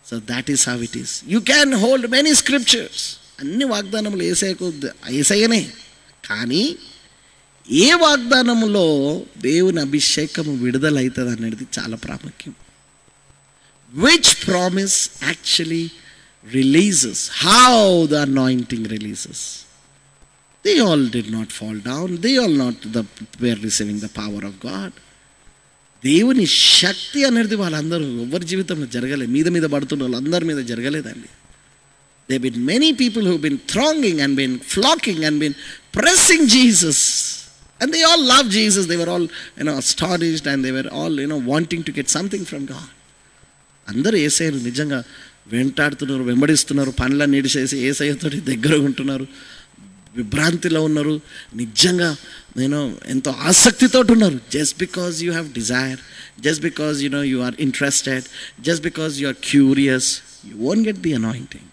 So that is how it is. You can hold many scriptures. అన్ని వాగ్దానములు యేసయ్యనే, కానీ ఏ వాగ్దానములో దేవుని అభిషేకము విడుదలవుతుంది అనేది చాలా ప్రాముఖ్యం. Which promise actually releases, how the anointing releases. They all did not fall down, they all were receiving the power of God. దేవుని శక్తి అనేది వాళ్ళందరూ ఎవరి జీవితంలో జరగలేదు. మీద పడుతున్న వాళ్ళందరి మీద జరగలేదండి. There have been many people who have been thronging and been flocking and been pressing Jesus, and they all loved Jesus. They were all astonished, and they were all wanting to get something from God. అందరూ యేసయ్యను నిజంగా వెంటాడుతున్నారు, వెంబడిస్తున్నారు, పనులన్నీ ఇడిచేసి యేసయ్యతో దగ్గర ఉంటున్నారు, విభ్రాంతిలో ఉన్నారు, నిజంగా ఎంతో ఆసక్తితో ఉన్నారు. Just because you have desire, just because you are interested, just because you are curious, you won't get the anointing.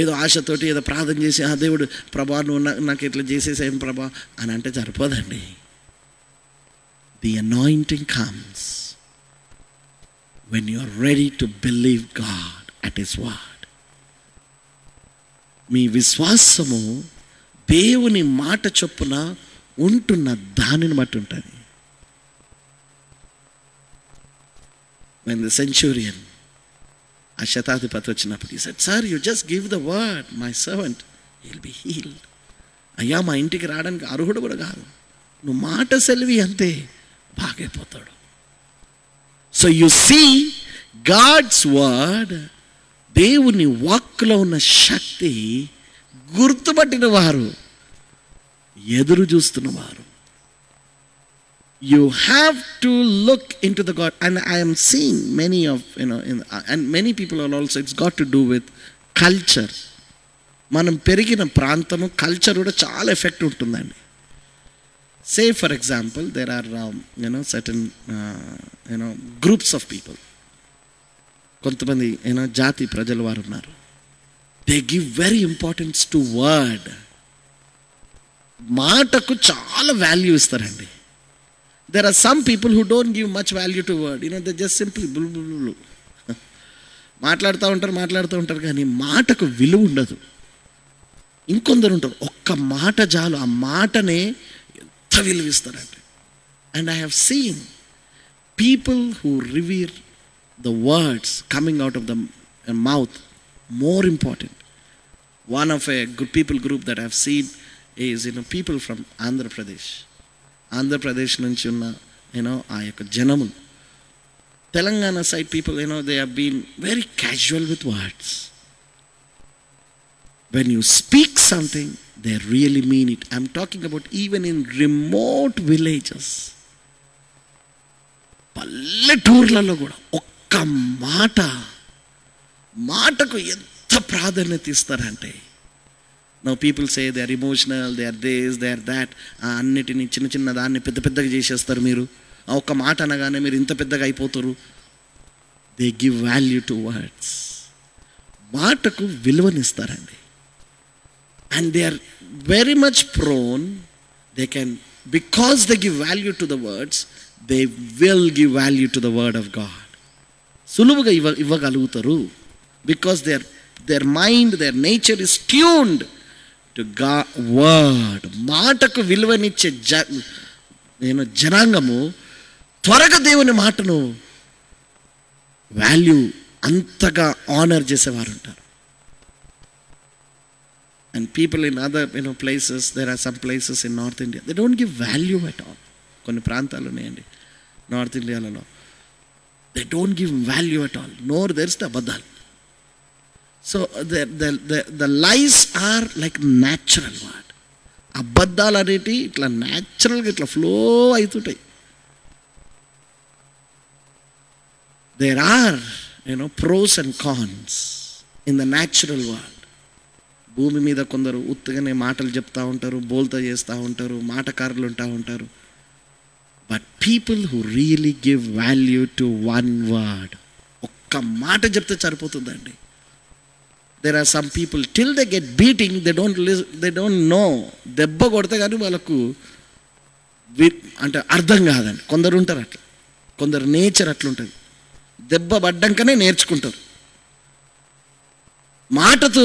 ఏదో ఆశతోటి ఏదో ప్రార్థన చేసి, దేవుడు ప్రభా నువ్వు నాకు ఇట్లా చేసేసేం ప్రభా అని అంటే సరిపోదండి. The anointing comes when you are ready to believe God at his word. మీ విశ్వాసము దేవుని మాట చొప్పున ఉంటున్న దానిని బట్టి ఉంటుంది. When the centurion ఆ శతాధిపతి వచ్చినప్పుడు ఈ said, sir you just give the word, my servant will be healed. అయ్యా మా ఇంటికి రావడానికి అర్హుడు కూడా కాదు, నువ్వు మాట సెలవి అంతే బాగైపోతాడు. So you see God's word, దేవుని వాక్కులో ఉన్న శక్తి గుర్తుపట్టిన వారు, ఎదురు చూస్తున్న వారు. You have to look into the God, and I am seeing many of, and many people are also, it's got to do with culture. మనం పెరిగిన ప్రాంతము, కల్చర్ కూడా చాలా ఎఫెక్ట్ ఉంటుందండి. Say for example, there are certain groups of people. కొంతమంది జాతి ప్రజల వారు ఉన్నారు. They give very importance to word. మాటకు చాలా వాల్యూ ఇస్తారండి. There are some people who don't give much value to word. They just simply మాట్లాడుతూ ఉంటారు కానీ మాటకు విలువ ఉండదు. ఇంకొందరు ఉంటారు, ఒక్క మాట చాలు, ఆ మాటనే ఎంత విలువిస్తారంటే. And I have seen people who revere the words coming out of the mouth more important. One of a good people group that I have seen is people from Andhra Pradesh. Andhra Pradesh నుంచి ఉన్న ఆ యొక్క జనము, Telangana side people they have been very casual with words. When you speak something, they really mean it. I'm talking about even in remote villages. పల్లెటూర్లలో కూడా ఒక్క మాటకు ఎంత ప్రాధాన్యత ఇస్తారంటే, now people say they are emotional, they are this, they are that. అన్నిటినీ చిన్న దాన్ని పెద్దగా చేసేస్తారు. మీరు ఒక్క మాట అనగానే మీరు ఇంత పెద్దగా అయిపోతారు. They give value to words. మాటకు విలువనిస్తారండి. And they are very much prone, they can, because they give value to the words, they will give value to the word of God. సులువుగా ఇవ్వగలుగుతారు. Because their mind, their nature is tuned to God word. మాటకు విలువనిచ్చే జనాంగము త్వరగా దేవుని మాటను value అంతగా honour చేసేవారు ఉంటారు. And people in other places, there are some places in North India, they don't give value at all. కొన్ని ప్రాంతాలు ఉన్నాయండి north ఇండియాలలో, they don't give value at all, nor there's the అబద్ధాలు. So the lies are like natural word. అబద్ధాలు అనేటి ఇట్లా న్యాచురల్గా ఇట్లా flow అవుతుంటాయి. There are pros and cons in the natural world. భూమి మీద కొందరు ఉత్తగానే మాటలు చెప్తూ ఉంటారు, బోల్తా చేస్తూ ఉంటారు, మాటకారులు ఉంటారు. But people who really give value to one word, ఒక్క మాట చెప్తే సరిపోతుందండి. There are some people, till they get beating, they don't know. దెబ్బ కొడితే కానీ వాళ్ళకు అంటే అర్థం కాదండి. కొందరు ఉంటారు అట్లా, కొందరు నేచర్ అట్లుంటుంది. దెబ్బ పడ్డాకనే నేర్చుకుంటారు, మాటతో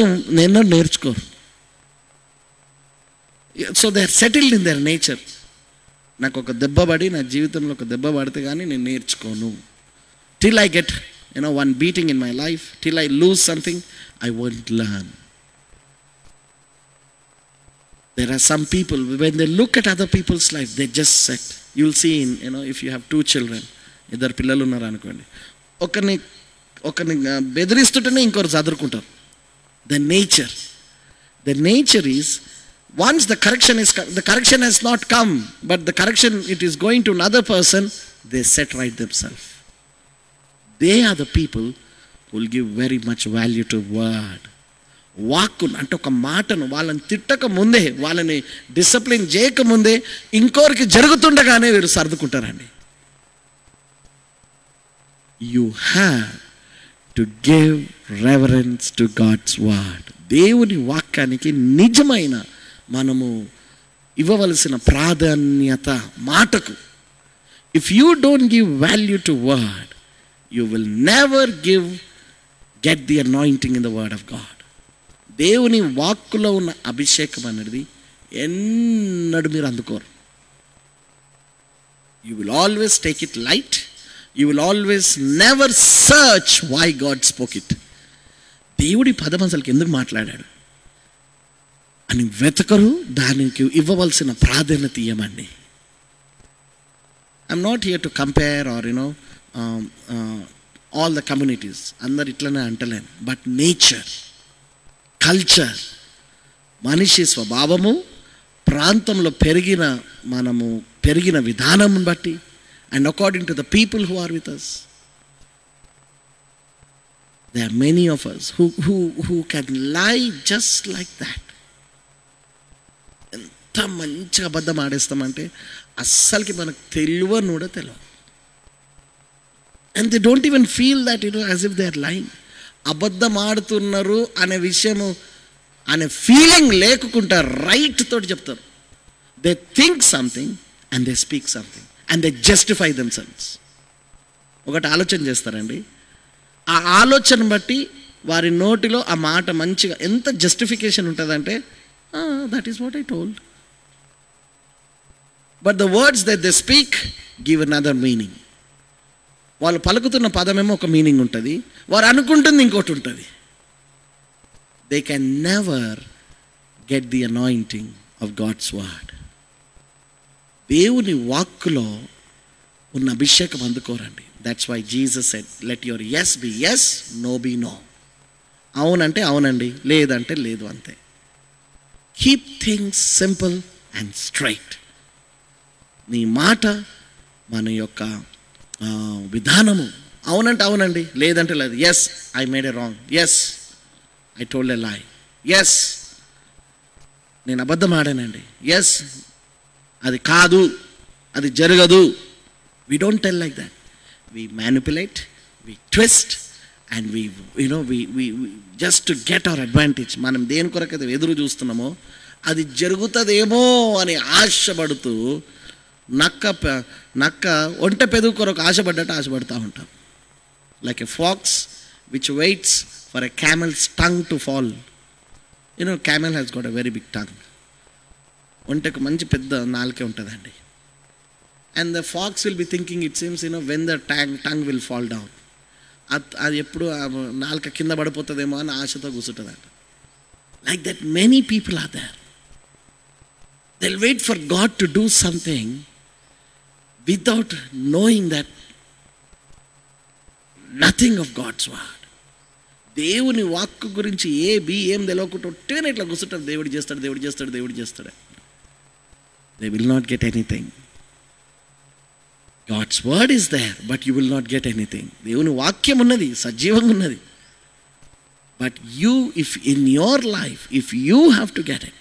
నేర్చుకోరు. So they are settled in their nature. నాకు ఒక దెబ్బ పడి, నా జీవితంలో ఒక దెబ్బ పడితే కానీ నేను నేర్చుకోను. Till I get one beating in my life, till I lose something, I won't learn. There are some people, when they look at other people's life, they just set. You'll see in if you have two children, ఇద్దరు పిల్లలు ఉన్నారు అనుకోండి, ఒకరిని బెదిరిస్తుంటేనే ఇంకొకరు చదువుకుంటారు. The nature is, once the correction has not come, but the correction it is going to another person, they set right themselves. They are the people who will give very much value to word. వాక్కును అంటే ఒక మాటను వాళ్ళని తిట్టక ముందే, వాళ్ళని discipline చేయక ముందే ఇంకోరికి జరుగుతుండగానే వీరు సర్దుకుంటారండి. You have to give reverence to God's word. దేవుని వాక్యానికి నిజమైన మనము ఇవ్వవలసిన ప్రాధాన్యత మాటకు. If you don't give value to word, you will never get the anointing in the word of God. దేవుని వాక్కులో ఉన్న అభిషేకం అనేది ఎన్నడూ మీరు అందుకోరు. You will always take it light. You will always never search why God spoke it. దేవుడి పదం అసలుకి ఎందుకు మాట్లాడాడు అని వెతకరు, దానికి ఇవ్వవలసిన ప్రాధాన్యత ఇవ్వమండి. I'm not here to compare or all the communities, అందరు ఇట్లనే అంటలేను. బట్ నేచర్, కల్చర్, మనిషి స్వభావము, ప్రాంతంలో మనము పెరిగిన విధానం బట్టి, and according to the people who are with us, there are many of us who can lie just like that. ఎంత మంచిగా అబద్ధం ఆడేస్తామంటే అస్సలకి మనకు తెలియని కూడా తెలియదు. And they don't even feel that as if they are lying. అబద్ధం ఆడుతున్నారు అనే విషయము అనే ఫీలింగ్ లేకుండా రైట్ తోటి చెప్తారు. They think something and they speak something and they justify themselves. ఒకటి ఆలోచన చేస్తారండి, ఆ ఆలోచన బట్టి వారి నోటిలో ఆ మాట మంచిగా ఎంత జస్టిఫికేషన్ ఉంటుందంటే, that is what I told. But the words that they speak give another meaning. వాళ్ళు పలుకుతున్న పదమేమో ఒక మీనింగ్ ఉంటుంది, వారు అనుకుంటుంది ఇంకోటి ఉంటుంది. They can never get the anointing of God's word. దేవుని వాక్కులో ఉన్న అభిషేకం అందుకోరండి. That's why Jesus said, let your yes be yes, no be no. అవునంటే అవునండి, లేదంటే లేదు, అంతే. Keep things simple and straight. నీ మాట, మన యొక్క విధానము అవునంటే అవునండి, లేదంటే లేదు. Yes, I made a wrong. Yes, I told a lie. Yes, నేను అబద్ధం ఆడానండి. ఎస్, అది కాదు, అది జరగదు. We don't tell like that. We manipulate, we twist, and we just to get our advantage. మనం దేని కొరకైతే ఎదురు చూస్తున్నామో అది జరుగుతుందేమో అని ఆశపడుతూ నక్క ఒంటె పెదవు కొరకు ఆశపడుతూ ఉంటాం. Like a fox which waits for a camel's tongue to fall. Camel has got a very big tongue. ఒంటెకు మంచి పెద్ద నాలుకే ఉంటుందండి. And the fox will be thinking, it seems, when the tongue will fall down. అది ఎప్పుడు నాలుక కింద పడిపోతుందేమో అని ఆశతో కూర్చుంటుందంట. Like that, many people are there. They'll wait for God to do something without knowing that nothing of God's word. దేవుని వాక్కు గురించి ఏం తెలియకుండా ఒట్టేనే ఇట్లా కూర్చుంటారు. దేవుడు చేస్తాడు. They will not get anything. God's word is there, but you will not get anything. దేవుని వాక్యం ఉన్నది, సజీవంగా ఉన్నది. But if in your life, if you have to get it,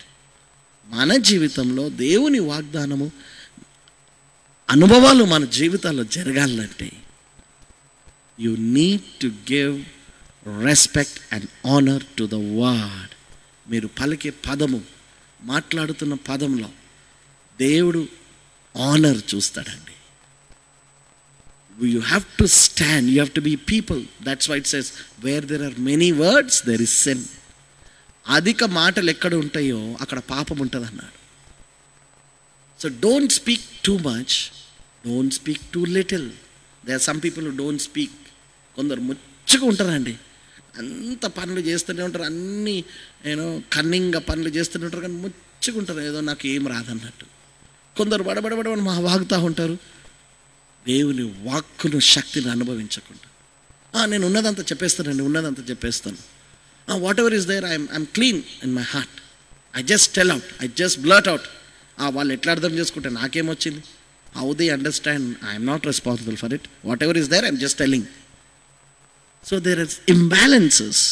మన జీవితంలో దేవుని వాగ్దానము అనుభవాలు మన జీవితాల్లో జరగాలంటే, you need to give respect and honor to the word. మీరు పలికే పదము, మాట్లాడుతున్న పదంలో దేవుడు honour చూస్తాడండి. You have to stand, you have to be people. That's why it says, where there are many words, there is sin. అధిక మాటలు ఎక్కడ ఉంటాయో అక్కడ పాపం ఉంటుంది అన్నాడు. So don't speak too much, don't speak too little. There are some people who don't speak. కొందరు ముచ్చుగా ఉంటారండి, అంత పనులు చేస్తూనే ఉంటారు, అన్నీ కన్నింగ్గా పనులు చేస్తూనే ఉంటారు, కానీ ముచ్చుగా ఉంటారు, ఏదో నాకు ఏం రాదన్నట్టు. కొందరు బడబడబడమని వాగుతూ ఉంటారు, దేవుని వాక్కును శక్తిని అనుభవించకుండా. నేను ఉన్నదంతా చెప్పేస్తాను. Whatever is there, I'm clean in my heart, I just tell out, I just blurt out. వాళ్ళు ఎట్లా అర్థం చేసుకుంటే నాకేమొచ్చింది? How they understand, I'm not responsible for it. Whatever is there, I'm just telling. So there is imbalances.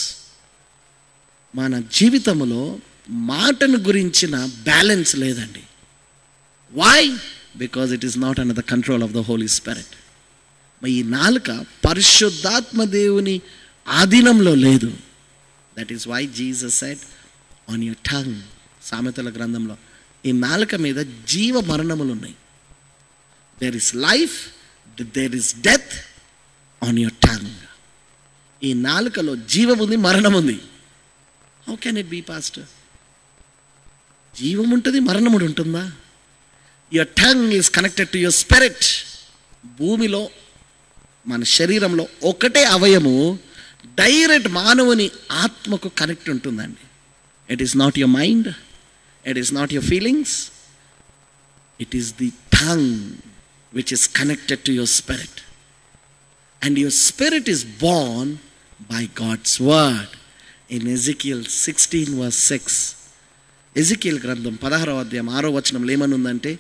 మన జీవితంలో మాటను గురించిన balance లేదండి. Why? Because it is not under the control of the Holy Spirit. ఈ నాలుక పరిశుద్ధాత్మ దేవుని ఆధీనంలో లేదు. That is why Jesus said, on your tongue, సామెతల గ్రంథంలో, ఈ నాలుక మీద జీవ మరణములు ఉన్నాయి. There is life, there is death on your tongue. ఈ నాలుకలో జీవం ఉంది, మరణం ఉంది. How can it be, pastor? జీవం ఉంటుంది, మరణముడు ఉంటుందా? Your tongue is connected to your spirit. భూమిలో మన శరీరంలో ఒకటే అవయము డైరెక్ట్ మానవుని ఆత్మకు కనెక్ట్ ఉంటుందండి. It is not your mind, it is not your feelings, it is the tongue which is connected to your spirit, and your spirit is born by God's word. In Ezekiel 16 verse 6, Ezekiel గ్రంథం 16వ అధ్యాయం 6వ వచనంలో ఏమనుందంటే,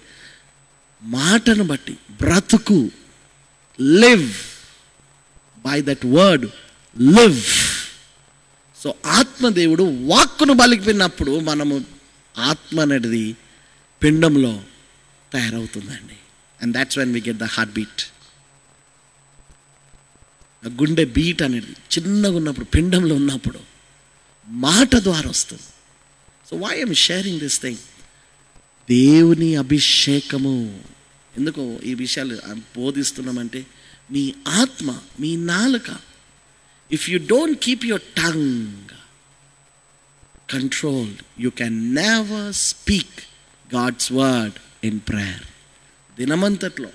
మాటను బట్టి బ్రతుకు, live by that word, live. So ఆత్మదేవుడు వాక్కును పలికినప్పుడు మనము ఆత్మ అనేది పిండంలో తయారవుతుందండి. And that's when we get the heart beat. గుండె బీట్ అనేది చిన్నగా ఉన్నప్పుడు, పిండంలో ఉన్నప్పుడు మాట ద్వారా వస్తుంది. So why I'm sharing this thing? దేవుని అభిషేకము. ఎందుకు ఈ విషయాలు బోధిస్తున్నామంటే, మీ ఆత్మ, మీ నాలుక, if you don't keep your tongue controlled, you can never speak God's word in prayer. దినమంతట్లో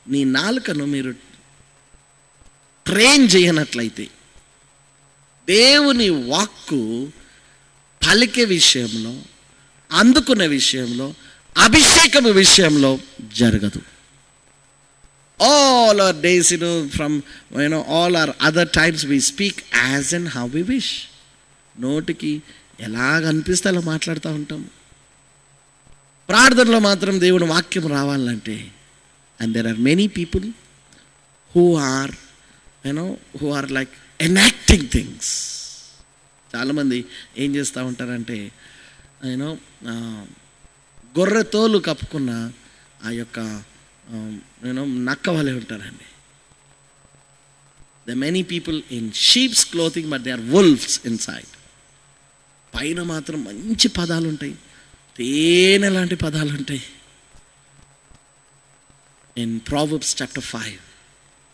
నీ నాలుకను మీరు ట్రైన్ చేయనట్లయితే దేవుని వాక్కు పలికే విషయంలో, అందుకునే విషయంలో, అభిషేకము విషయంలో జరగదు. All our days, from all our other times we speak as and how we wish. నోటికి ఎలాగ అనిపిస్తే అలా మాట్లాడుతూ ఉంటాము. ప్రార్థనలో మాత్రం దేవుని వాక్యం రావాలంటే, and there are many people who are like enacting things. చాలామంది ఏం చేస్తూ ఉంటారంటే, గొర్రె తోలు కప్పుకున్న ఆ యొక్క నక్క వలె ఉంటారండి. There are many people in sheep's clothing, but they are wolves inside. పైన మాత్రం మంచి పదాలు ఉంటాయి, తేనె లాంటి పదాలు ఉంటాయి. ఇన్ Proverbs chapter 5,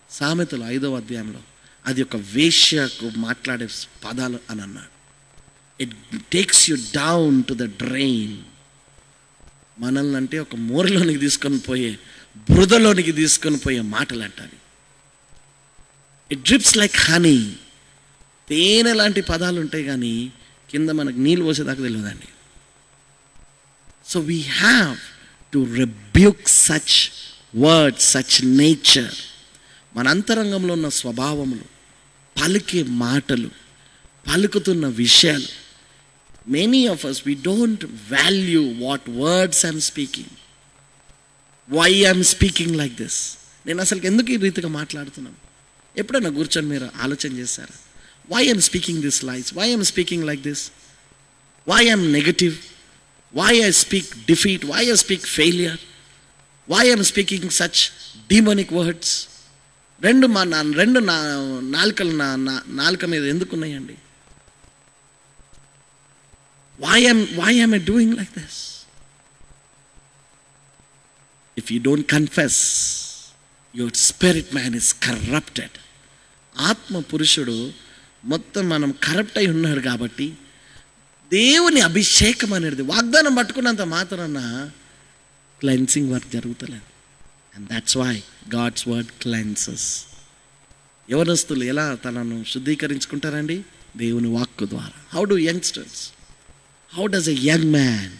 సామెతలు 5వ అధ్యాయంలో అది ఒక వేశ్యకు మాట్లాడే పదాలు అని అన్నాడు. It takes you down to the drain. మనల్ని అంటే ఒక మూరలోనికి తీసుకొని పోయే, బురదలోనికి తీసుకొని పోయే మాటలు అంటారు. It drips like honey. తేనె లాంటి పదాలు ఉంటాయి, కానీ కింద మనకు నీళ్ళు పోసేదాకా తెలియదండి. So we have to rebuke such words, such nature. మన అంతరంగంలో ఉన్న స్వభావములు, పలికే మాటలు, పలుకుతున్న విషయాలు. Many of us, we don't value what words I'm speaking. Why I'm speaking like this? నేను అసలు ఎందుకు ఈ రీతిగా మాట్లాడుతున్నాను? ఎప్పుడైనా కూర్చొని మీరు ఆలోచన చేశారా? Why I'm speaking these lies? Why I'm speaking like this? Why I'm negative? Why I speak defeat? Why I speak failure? Why I'm speaking such demonic words? రెండు నాలుకలు నాలుక మీద ఎందుకు ఉన్నాయండి? Why am I doing like this? If you don't confess, your spirit man is corrupted. ఆత్మ పురుషుడు మొత్తం మనం కరప్ట్ అయి ఉన్నాడు కాబట్టి దేవుని అభిషేకం అనేది వాగ్దానం పట్టుకున్నంత మాత్రాన క్లెన్సింగ్ వర్క్ జరుగుతలేదు. And that's why God's word cleanses. యవనస్తులు ఎలా తనను శుద్ధీకరించుకుంటారండి? దేవుని వాక్కు ద్వారా. How do youngsters, how does a young man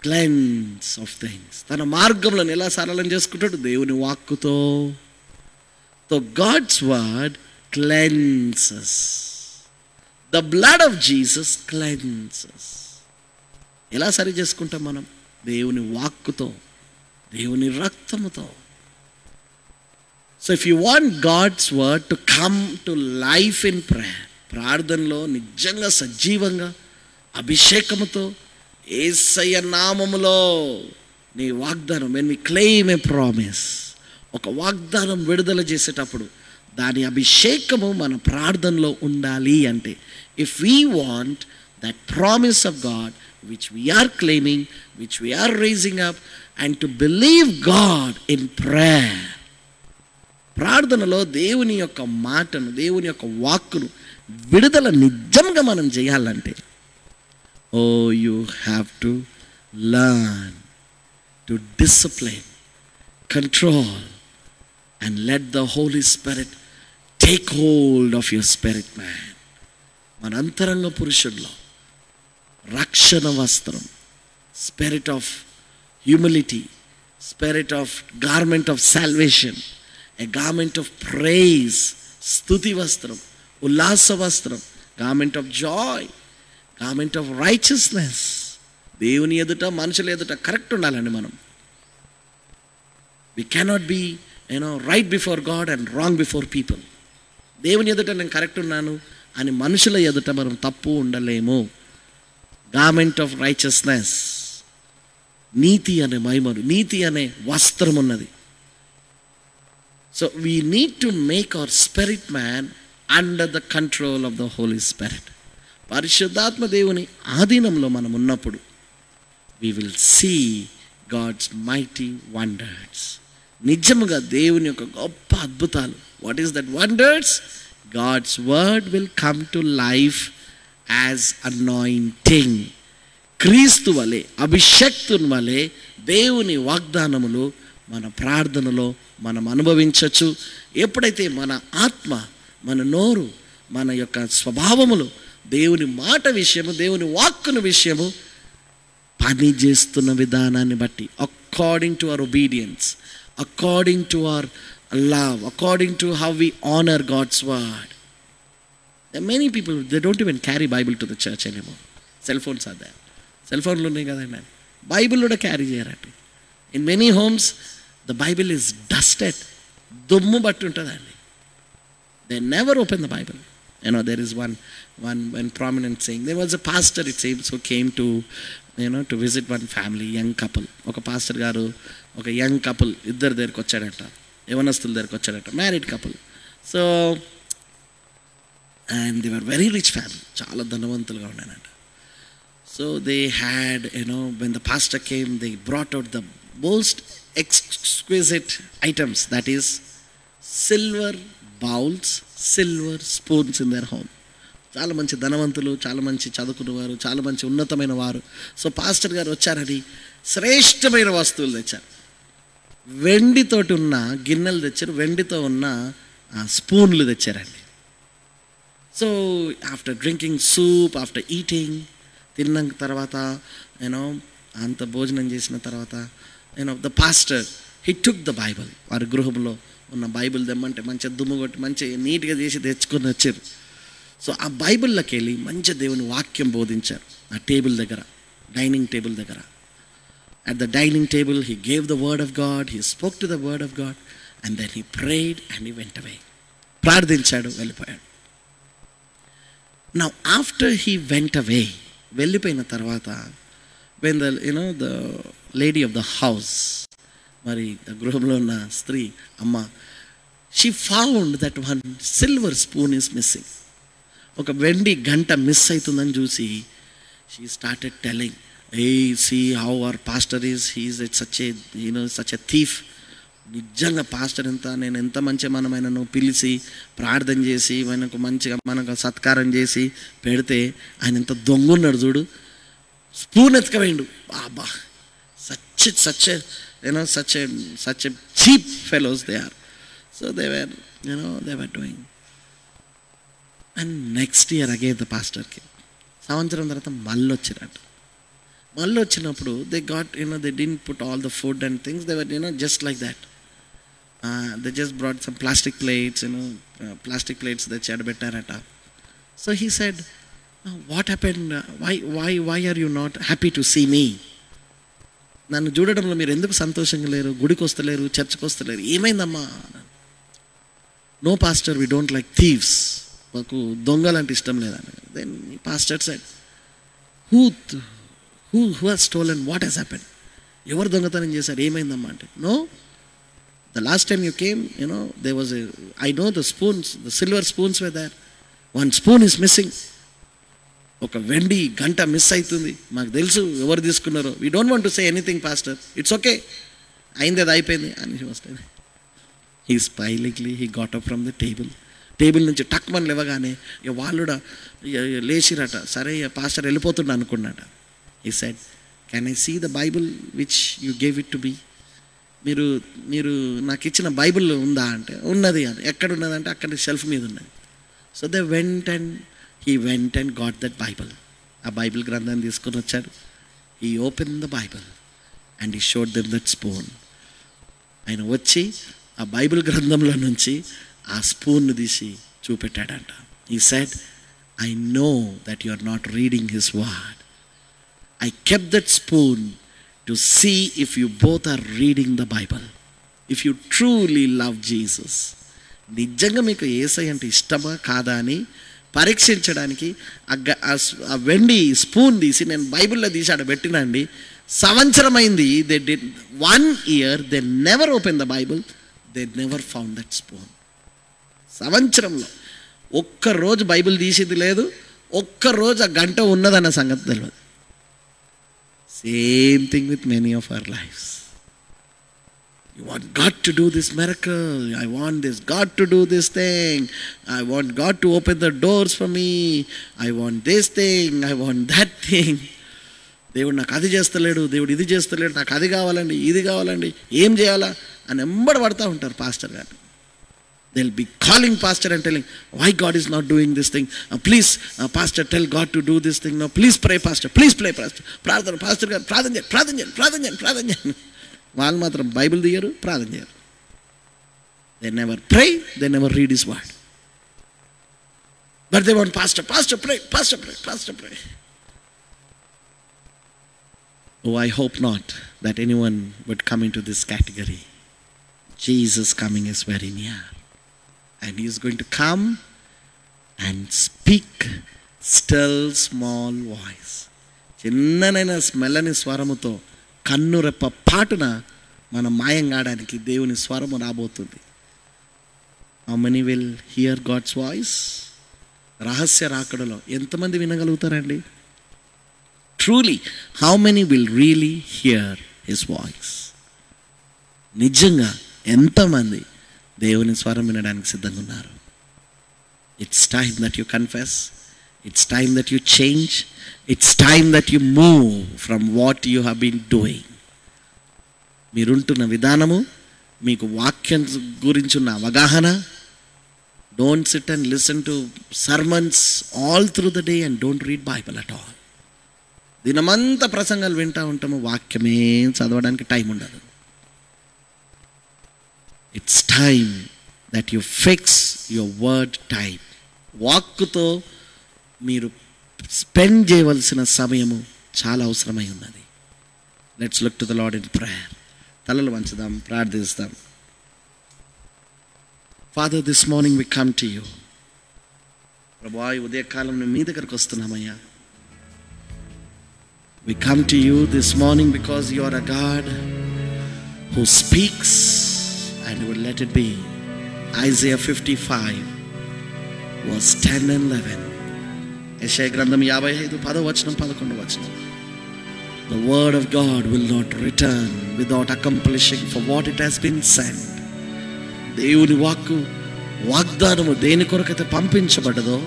cleanse off things? తన మార్గంలో ఎలా సరళం చేసుకుంటాడు? దేవుని వాక్కుతో. So God's word cleanses. The blood of Jesus cleanses. ఎలా సరి చేసుకుంటాం మనం? దేవుని వాక్కుతో, దేవుని రక్తముతో. So if you want God's word to come to life in prayer, ప్రార్థనలో నిజంగా సజీవంగా అభిషేకముతో యేసయ్య నామములో నీ వాగ్దానం, when we claim a promise, ఒక వాగ్దానం విడుదల చేసేటప్పుడు దాని అభిషేకము మన ప్రార్థనలో ఉండాలి. అంటే if we want that promise of God which we are claiming, which we are raising up, and to believe God in prayer, ప్రార్థనలో దేవుని యొక్క మాటను, దేవుని యొక్క వాక్కును విడుదల నిజంగా మనం చేయాలంటే, you have to learn to discipline, control and let the Holy Spirit take hold of your spirit man. మన అంతరంగ పురుషుల్లో రక్షణ వస్త్రం, spirit of humility, spirit of garment of salvation, a garment of praise, స్తుతి వస్త్రం, ఉల్లాస వస్త్రం, garment of joy, garment of righteousness. దేవుని ఎదుట మనుషుల ఎదుట కరెక్ట్ ఉండాలండి మనం. We cannot be right before God and wrong before people. దేవుని ఎదుట నేను కరెక్ట్ ఉన్నాను అని మనుషుల ఎదుట మనం తప్పు ఉండలేము. గార్మెంట్ ఆఫ్ రైచియస్నెస్, నీతి అనే మహిమను, నీతి అనే వస్త్రం ఉన్నది. So we need to make our spirit man under the control of the Holi spirit. పరిశుద్ధాత్మ దేవుని ఆధీనంలో మనం ఉన్నప్పుడు we will see God's mighty wonders. నిజముగా దేవుని యొక్క గొప్ప అద్భుతాలు. What is that wonders? God's word will come to life as anointing. క్రీస్తు వలె, అభిషక్తుని వలె దేవుని వాగ్దానములు మన ప్రార్థనలో మనం అనుభవించవచ్చు. ఎప్పుడైతే మన ఆత్మ, మన నోరు, మన యొక్క స్వభావములు దేవుని మాట విషయము, దేవుని వాక్కుల విషయము పని చేస్తున్న విధానాన్ని బట్టి, according to our obedience, according to our love, according to how we honor God's word. There are many people, they don't even carry Bible to the church anymore. Cell phones are there. Cell phone lo kada man. Bible lo carry cheyarati. In many homes the Bible is dusted. Dummu battu untadandi. They never open the Bible. There is one prominent saying. There was a pastor, it seems, who came to to visit one family, young couple. Oka pastor garu oka young couple iddaru దగ్గరికి వచ్చాడట, యవనస్తుల దగ్గరికి వచ్చాడట, married couple. So and they were very rich family, చాలా ధనవంతులుగా ఉన్నానంట. So they had when the pastor came, they brought out the most exquisite items, that is silver bowls, silver spoons in their home. చాలా మంచి ధనవంతులు, చాలా మంచి చదువుకున్నవారు, చాలా మంచి ఉన్నతమైన వారు. సో పాస్టర్ గారు వచ్చారని శ్రేష్టమైన వస్తువులు తెచ్చారు. వెండితోటి ఉన్న గిన్నెలు తెచ్చారు, వెండితో ఉన్న స్పూన్లు తెచ్చారండి. So after drinking soup, after eating, తిన్న తర్వాత అంత భోజనం చేసిన తర్వాత the pastor he took the Bible. వారి గృహంలో ఉన్న బైబిల్ తెమ్మంటే మంచిగా దుమ్ము కొట్టి మంచిగా నీట్గా చేసి తెచ్చుకొని వచ్చారు. సో ఆ బైబిల్లోకి వెళ్ళి మంచి దేవుని వాక్యం బోధించారు ఆ టేబుల్ దగ్గర, డైనింగ్ టేబుల్ దగ్గర. At the dining table, he gave the word of God, he spoke to the word of God, and then he prayed and he went away. ప్రార్థించాడు, వెళ్ళిపోయాడు. Now after he went away, వెళ్ళిపోయిన తర్వాత, when the lady of the house, మరి గృహంలో ఉన్న స్త్రీ అమ్మ, she found that one silver spoon is missing. ఒక వెండి గంట మిస్ అవుతుందని చూసి she started telling, hey, see how our pastor is, he is such a thief. నిజంగా పాస్టర్ నేను ఎంత మంచి మనమైనను పిలిచి ప్రార్థన చేసి మనకు సత్కారం చేసి పెడితే ఆయన ఎంత దొంగన్నాడు చూడు, స్పూన్ ఎత్తుకపోయిండు. బాబా, such a cheap fellows they are. So they were doing. And next year again the pastor came. సంవత్సరం తర్వాత మళ్ళీ వచ్చినట్టు. మళ్ళీ వచ్చినప్పుడు they got they didn't put all the food and things, they were just like that. They just brought some plastic plates తెచ్చి పెట్టారట. So he said, what happened, why are you not happy to see me? నన్ను చూడడంలో మీరు ఎందుకు సంతోషంగా లేరు, గుడికి వస్తలేరు, చర్చ్కి వస్తలేరు, ఏమైందమ్మా? No pastor, we don't like thieves, మాకు దొంగలంటే ఇష్టం లేదని. Then pastor said, who has stolen, what has happened? ఎవరు దొంగతనం చేశారు, ఏమైందమ్మా అంటే, no, the last time you came, there was I know the spoons, the silver spoons were there, one spoon is missing. ఒక వెండి గంట మిస్ అవుతుంది, మాకు తెలుసు ఎవరు తీసుకున్నారో. We don't want to say anything pastor, it's okay, అయింది అది అయిపోయింది అని వస్తుంది. He స్మైలింగ్లీ he got up from the table నుంచి టక్మని లేవగానే ఇక వాళ్ళు లేచిరట. సరే pastor వెళ్ళిపోతుండ అనుకున్నాట. He said, can I see the Bible which you gave it to me? మీరు మీరు నాకు ఇచ్చిన బైబిల్ ఉందా అంటే ఉన్నది అని. ఎక్కడ ఉన్నదంటే అక్కడ షెల్ఫ్ మీద ఉన్నది. So they he went and got that Bible. ఆ బైబిల్ గ్రంథాన్ని తీసుకొని వచ్చాడు. He open the Bible and he showed them that spoon. ఆయన వచ్చి ఆ బైబిల్ గ్రంథంలో నుంచి ఆ స్పూన్ను తీసి చూపెట్టాడంట. He said, I know that you are not reading his word. I kept that spoon to see if you both are reading the Bible. If you truly love Jesus. నిజంగా మీకు యేసయ్య అంటే ఇష్టమా కాదా అని పరీక్షించడానికి ఆ వెండి స్పూన్ తీసి నేను బైబిల్లో తీసి ఆడ పెట్టినండి. సంవత్సరమైంది. They did 1 year they never opened the Bible. They never found that spoon. సంవత్సరంలో ఒక్కరోజు బైబిల్ తీసేది లేదు, ఒక్కరోజు ఆ గంట ఉన్నదన్న సంగతి తెలియదు. Same thing with many of our lifes. You want God to do this miracle. I want this God to do this thing. I want God to open the doors for me. I want this thing. I want that thing. దేవుడు నాకు అది చేస్తలేడు, దేవుడు ఇది చేస్తలేడు, నాకు అది కావాలండి, ఇది కావాలండి, ఏం చేయాలా అని ఎంబడి పడుతూ ఉంటారు పాస్టర్ గారు. They'll be calling pastor and telling, why God is not doing this thing? Please, pastor, tell God to do this thing. No, please pray, pastor. Please pray, pastor. ప్రార్థన పాస్టర్ గారు ప్రార్థన చేయండి. వాళ్ళు మాత్రం బైబిల్ తీయరు, ప్రార్థన చేయరు. They never pray, they never read his word. But they want pastor pray, pastor pray. Oh, I hope not that anyone would come into this category. Jesus coming is very near. And he is going to come and speak still small voice. చిన్ననైన స్మెల్లని స్వరముతో కన్ను రెప్ప పాటున మనం మాయం కావడానికి దేవుని స్వరము రాబోతుంది. How many will hear God's voice? రహస్య రాకడలో ఎంతమంది వినగలుగుతారండి? Truly, how many will really hear his voice? నిజంగా ఎంతమంది దేవుని స్వరం వినడానికి సిద్ధంగా ఉన్నారు? It's time that you confess. It's time that you change. It's time that you move from what you have been doing. మీరుంటున్న విధానము, మీకు వాక్యం గురించి ఉన్న అవగాహన. Don't sit and listen to sermons all through the day and don't read Bible at all. దినమంతా ప్రసంగాలు వింటూ ఉంటాము, వాక్యమే చదవడానికి టైం ఉండదు. It's time that you fix your word time. వాక్కుతో మీరు స్పెండ్ చేయవలసిన సమయము చాలా అవసరమై ఉన్నది. Let's look to the lord in prayer. తలలు వంచుదాం, ప్రార్థిస్తాం. Father, this morning we come to you. ప్రభువా, ఈ ఉదయకాలంలో మీ దగ్గరకు వస్తున్నామయ్యా. We come to you this morning because you are a God who speaks and you will let it be. Isaiah 55 verse 10 and 11. యెషయా గ్రంథం 55 10వ వచనం 11వ వచనం. The word of God will not return without accomplishing for what it has been sent. దేవుని వాగ్దానము దేని కొరకైతే పంపించబడ్డదో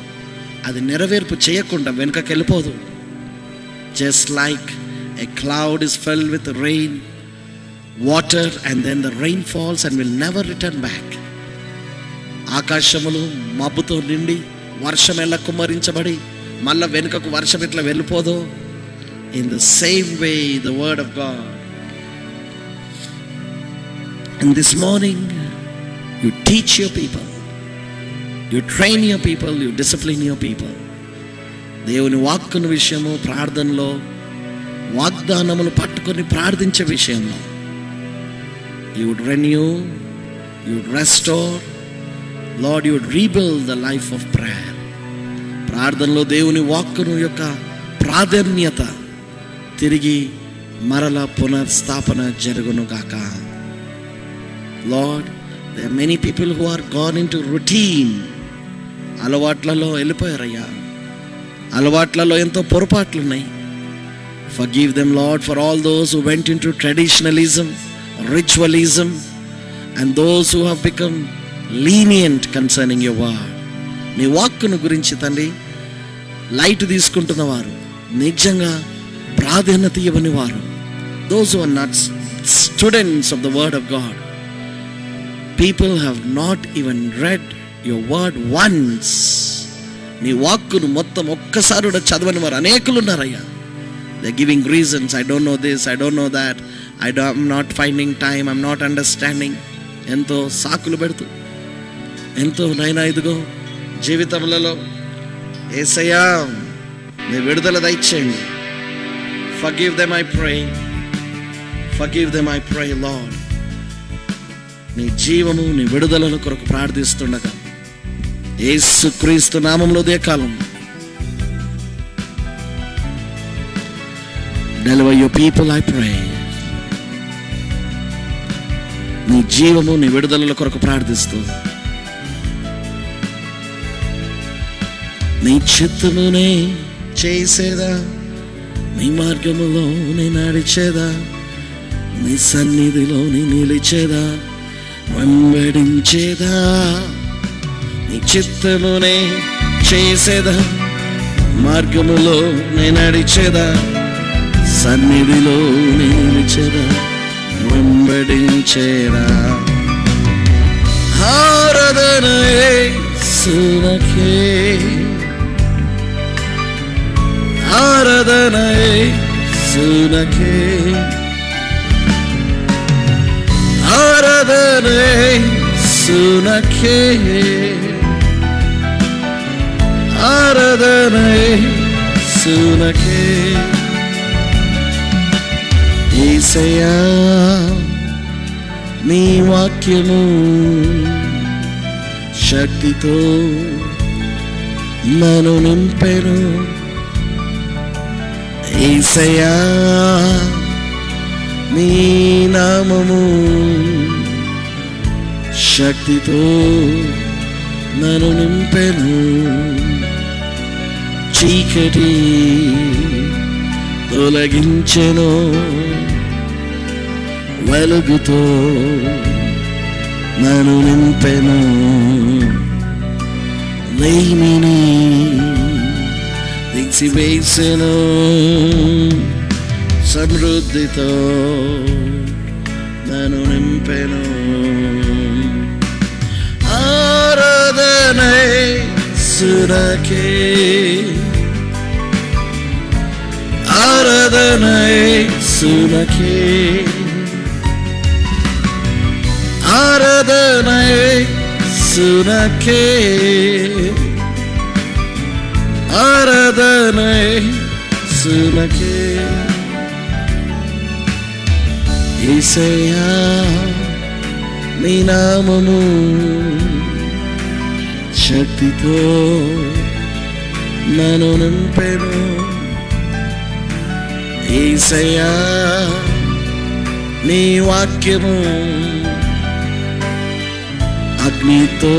అది నెరవేర్పు చేయకుండా వెనుకకి వెళ్ళిపోదు. Just like a cloud is filled with rain, water, and then the rain falls and will never return back. ఆకాశములు మబ్బుతో నిండి వర్షం ఎలా కుమ్మరించబడి మళ్ళా వెనుకకు వర్షం ఎట్లా వెళ్ళిపోదో, in the same way the word of God. And this morning you teach your people, you train your people, you discipline your people. దేవుని వాక్కుని విషయము, ప్రార్థనలో వాగ్దానములు పట్టుకొని ప్రార్థించే విషయంలో you would renew, you would restore, Lord, you would rebuild the life of prayer. ప్రార్థనలో దేవుని వాక్కును యొక్క ప్రాధాన్యత తిరిగి మరల పునర్స్థాపన జరుగును గాక. Lord, there are many people who are gone into routine. అలవాట్లలో వెళ్ళిపోయారయ్యా. అలవాట్లలో ఎంతో పొరపాట్లు ఉన్నాయి. Forgive them, Lord, for all those who went into traditionalism, ritualism, and those who have become lenient concerning your word. నీ వాక్కును గురించి తండ్రి లైట్ తీసుకుంటున్నవారు, నిజంగా ప్రాధాన్యత ఇవ్వని వారు, those who are not students of the word of God. People have not even read your word once. నీ వాక్కును మొత్తం ఒక్కసారి కూడా చదవని వారు అనేకులు ఉన్నారయ్యా. They're giving reasons. I don't know this, I don't know that, I'm not finding time, I'm not understanding. ఎంతో సాకులు పెడుతూ, ఎంతో నైనా ఇదిగో జీవితములలో యేసయ్యా నీ విడుదల దయచేయండి. Forgive them, I pray. Forgive them, I pray, Lord. నీ జీవము, నీ విడుదల కొరకు ప్రార్థిస్తుండగా యేసుక్రీస్తు నామములో ఉదయకాలం deliver your people, I pray. నీ జీవము, నీ విడుదల కొరకు ప్రార్థిస్తూ నీ చిత్తమునే చేసేదా, నీ మార్గములో నీ నడిచేదా, నీ సన్నిధిలో నీ నిలిచేదా, వెంబడించేదా. నీ చిత్తమునే చేసేదా, మార్గములో నీ నడిచేదా, సన్నిధిలో నీ నిలిచేదా, వెంబడించేదా. ఆరాధన యేసునకే, ఆరాధన యేసునకే, ఆరాధన యేసునకే, ఆరాధన యేసునకే. యేసయ్యా నీ వాక్యము శక్తితో నన్ను నింపెను. యేసయ్యా నీ నామము శక్తితో నన్ను నింపెను. చీకటి తొలగించెను, వెలుగుతో నన్ను నింపెను. లేమిని తీసివేసెను, సమృద్ధితో నన్ను నింపెను. ఆరాధన యేసునకే, ఆరాధన యేసునకే, ఆరాధన యేసునకే, ఆరాధన యేసునకే. యేసయ్యా నీ నామము శక్తితో నన్ను నింపెను. యేసయ్యా నీ వాక్యము అగ్నితో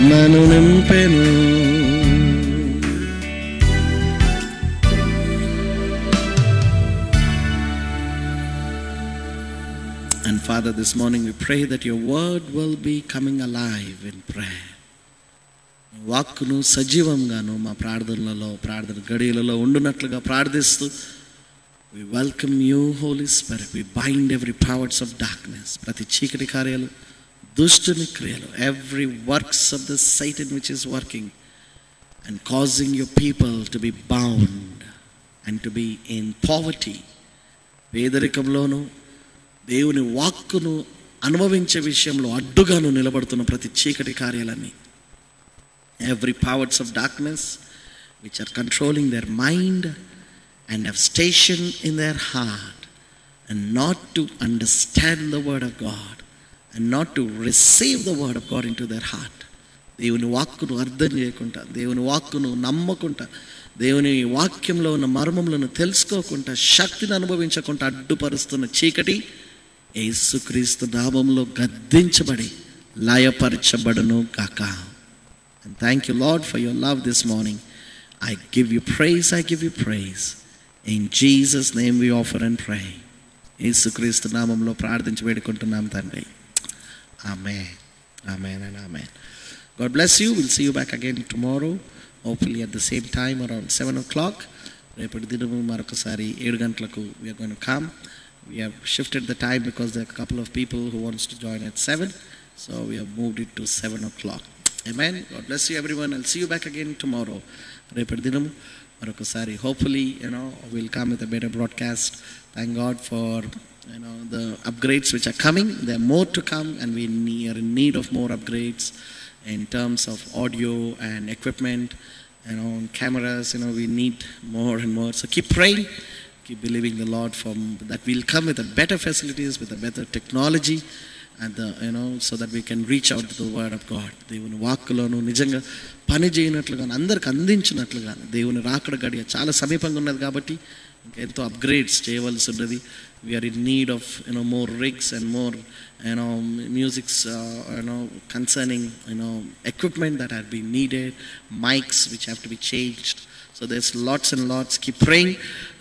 నన్ను నింపెను. And Father, this morning we pray that your word will be coming alive in prayer. వాక్కును సజీవంగాను మా ప్రార్థనలలో, ప్రార్థన గడియలలో ఉండునట్లుగా ప్రార్థిస్తూ we welcome you, Holy Spirit. We bind every powers of darkness, ప్రతి చీకటి కార్యాలు, దుష్టుని క్రియలు, every works of the Satan which is working and causing your people to be bound and to be in poverty. పేదరికంలోను దేవుని వాక్కును అనుభవించే విషయంలో అడ్డుగాను నిలబడుతున్న ప్రతి చీకటి కార్యాలన్నీ, every powers of darkness which are controlling their mind and have stationed in their heart and not to understand the word of God and not to receive the word of God into their heart. దేవుని వాక్కును అర్థం చేయకుండా, దేవుని వాక్కును నమ్మకుండా, దేవుని వాక్యంలో ఉన్న మర్మములను తెలుసుకోకుండా, శక్తిని అనుభవించకుండా అడ్డుపరుస్తున్న చీకటి యేసుక్రీస్తు నామములో గద్దించబడి లయపరచబడును గాక. And thank you, Lord, for your love this morning. I give you praise, I give you praise. In Jesus' name we offer and pray. యేసుక్రీస్తు నామములో ప్రార్థించి వేడుకుంటున్నాం తండ్రి. Amen. Amen and amen. God bless you. We'll see you back again tomorrow, hopefully at the same time around 7 o'clock. రేపటి దినము మరొకసారి 7 గంటలకు we are going to come We have shifted the time because there are a couple of people who wants to join at 7. So we have moved it to 7 o'clock. Amen. God bless you everyone. I'll see you back again tomorrow. Repati dinamu marokasari. Hopefully, we'll come with a better broadcast. Thank God for the upgrades which are coming. There are more to come, and we are in need of more upgrades in terms of audio and equipment. Cameras, we need more and more. So keep praying, keep believing the Lord that we'll come with a better facilities, with a better technology, and so that we can reach out to the word of God. దేవుని వాక్కులను నిజంగా పని చేయనట్లుగా అందరికి అందించినట్లుగా దేవుని రాకడ గడియ చాలా సమీపంగా ఉన్నది కాబట్టి ఎంతో అప్గ్రేడ్స్ చేయవలసి ఉన్నది. We are in need of more rigs and more musics concerning equipment that have been needed, mics which have to be changed. So there's lots and lots. Keep praying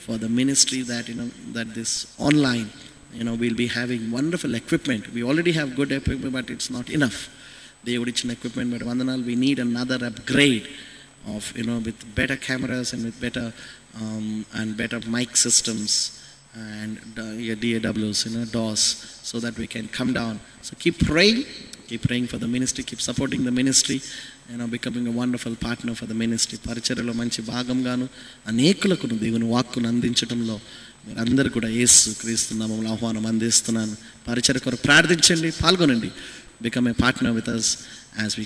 for the ministry that that this online we'll be having wonderful equipment. We already have good equipment, but it's not enough. The original equipment, but vandanal, we need another upgrade of with better cameras and with better and better mic systems and DAWs, DAWs, so that we can come down. So keep praying for the ministry, keep supporting the ministry, becoming a wonderful partner for the ministry. పరిచర్యలో మంచి భాగంగాను అనేకులకు దేవుని వాక్కును అందించడంలో మీరందరూ కూడా యేసు క్రీస్తు నామములో ఆహ్వానం అందిస్తున్నాను. పరిచర్య కొరకు ప్రార్థించండి, పాల్గొనండి. Become a partner with us as we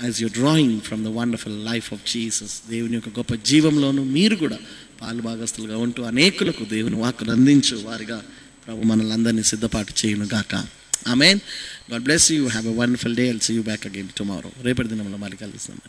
as you're drawing from the wonderful life of Jesus. దేవుని యొక్క గొప్ప జీవంలోను మీరు కూడా పాలుభాగస్తులుగా ఉంటూ అనేకులకు దేవుని వాక్కును అందించు వారిగా ప్రభు మనల్ని అందరినీ సిద్ధపాటు చేయును గాక. ఆమేన్. God bless you. Have a wonderful day. I'll see you back again tomorrow. రేపటి దినంలో మళ్ళీ కలుస్తాం.